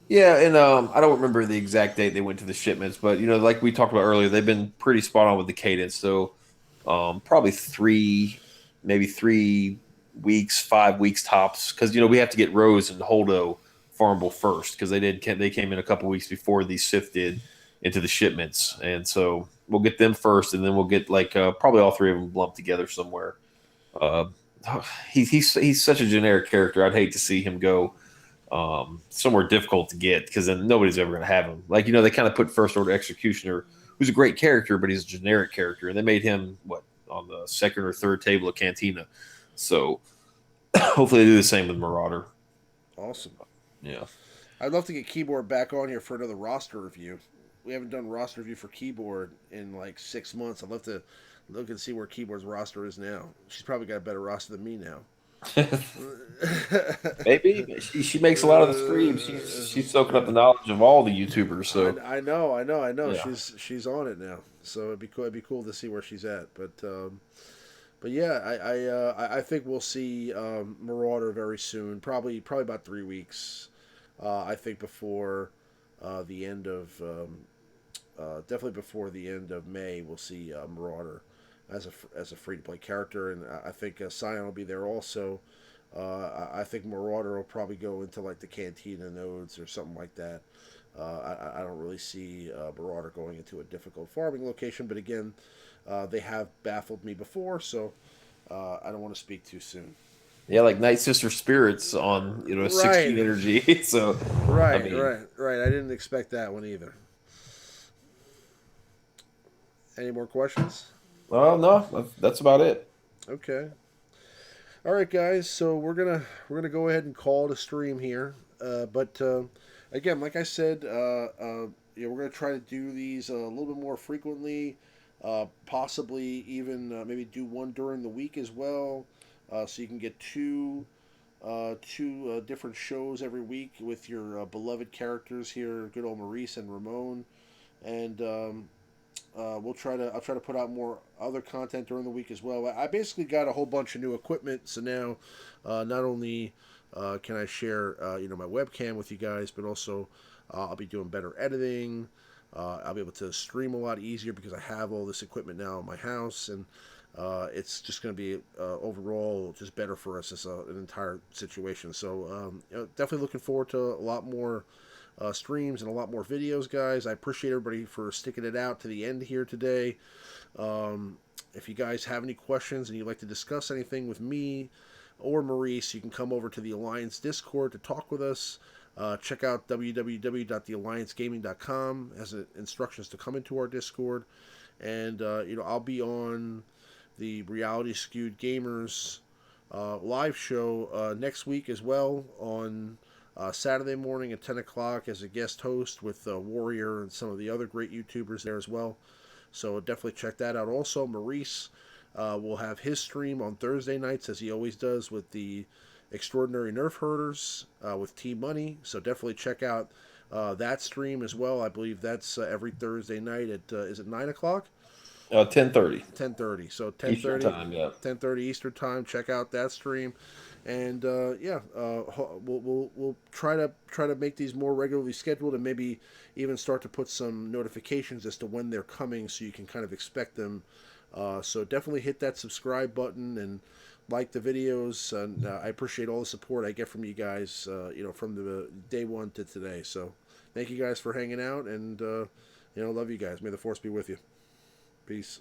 Yeah, and I don't remember the exact date they went to the shipments, but like we talked about earlier, they've been pretty spot on with the cadence. So probably maybe 3 weeks, 5 weeks tops, because we have to get Rose and Holdo farmable first, because they came in a couple weeks before the Sith did into the shipments, and so we'll get them first, and then we'll get probably all three of them lumped together somewhere. He's such a generic character. I'd hate to see him go somewhere difficult to get because then nobody's ever going to have him. Like they kind of put First Order Executioner, who's a great character, but he's a generic character, and they made him what on the second or third table of Cantina. So hopefully they do the same with Marauder. Awesome. Yeah. I'd love to get Keyboard back on here for another roster review. We haven't done roster review for Keyboard in like 6 months. I'd love to look and see where Keyboard's roster is now. She's probably got a better roster than me now. Maybe she makes a lot of the streams. She's soaking up the knowledge of all the YouTubers. So I know. yeah, She's on it now. So it'd be cool to see where she's at. But yeah, I think we'll see Marauder very soon. Probably about 3 weeks. I think before the end of definitely before the end of May, we'll see Marauder as a free to play character, and I think Scion will be there also. I think Marauder will probably go into like the Cantina nodes or something like that. I don't really see Marauder going into a difficult farming location, but again, they have baffled me before, so I don't want to speak too soon. yeah, like Night Sister Spirits on 16 Right, energy. So I right, mean, right, right. I didn't expect that one either. Any more questions? well, no, that's about it. Okay. All right, guys. So we're gonna go ahead and call it a stream here. But again, like I said, we're gonna try to do these a little bit more frequently. Possibly even maybe do one during the week as well, so you can get two different shows every week with your beloved characters here, good old Maurice and Ramon, and I'll try to put out more other content during the week as well. I basically got a whole bunch of new equipment, so now not only can I share my webcam with you guys, but also I'll be doing better editing. I'll be able to stream a lot easier because I have all this equipment now in my house, and it's just going to be overall just better for us as an entire situation. So definitely looking forward to a lot more streams and a lot more videos, guys. I appreciate everybody for sticking it out to the end here today. If you guys have any questions and you'd like to discuss anything with me or Maurice, you can come over to the Alliance Discord to talk with us. Check out www.thealliancegaming.com as instructions to come into our Discord. And, I'll be on the Reality Skewed Gamers live show next week as well on Saturday morning at 10 o'clock as a guest host with Warrior and some of the other great YouTubers there as well. So definitely check that out. Also, Maurice will have his stream on Thursday nights as he always does with the Extraordinary Nerf Herders with Team Money. So definitely check out that stream as well. I believe that's every Thursday night at is it 9 o'clock? 10:30 10:30. So Eastern 10:30, time. Yeah. 10:30 Eastern time. Check out that stream, and we'll try to make these more regularly scheduled, and maybe even start to put some notifications as to when they're coming, so you can kind of expect them. So definitely hit that subscribe button and like the videos, and I appreciate all the support I get from you guys. From the day one to today. So thank you guys for hanging out, and love you guys. May the force be with you. Peace.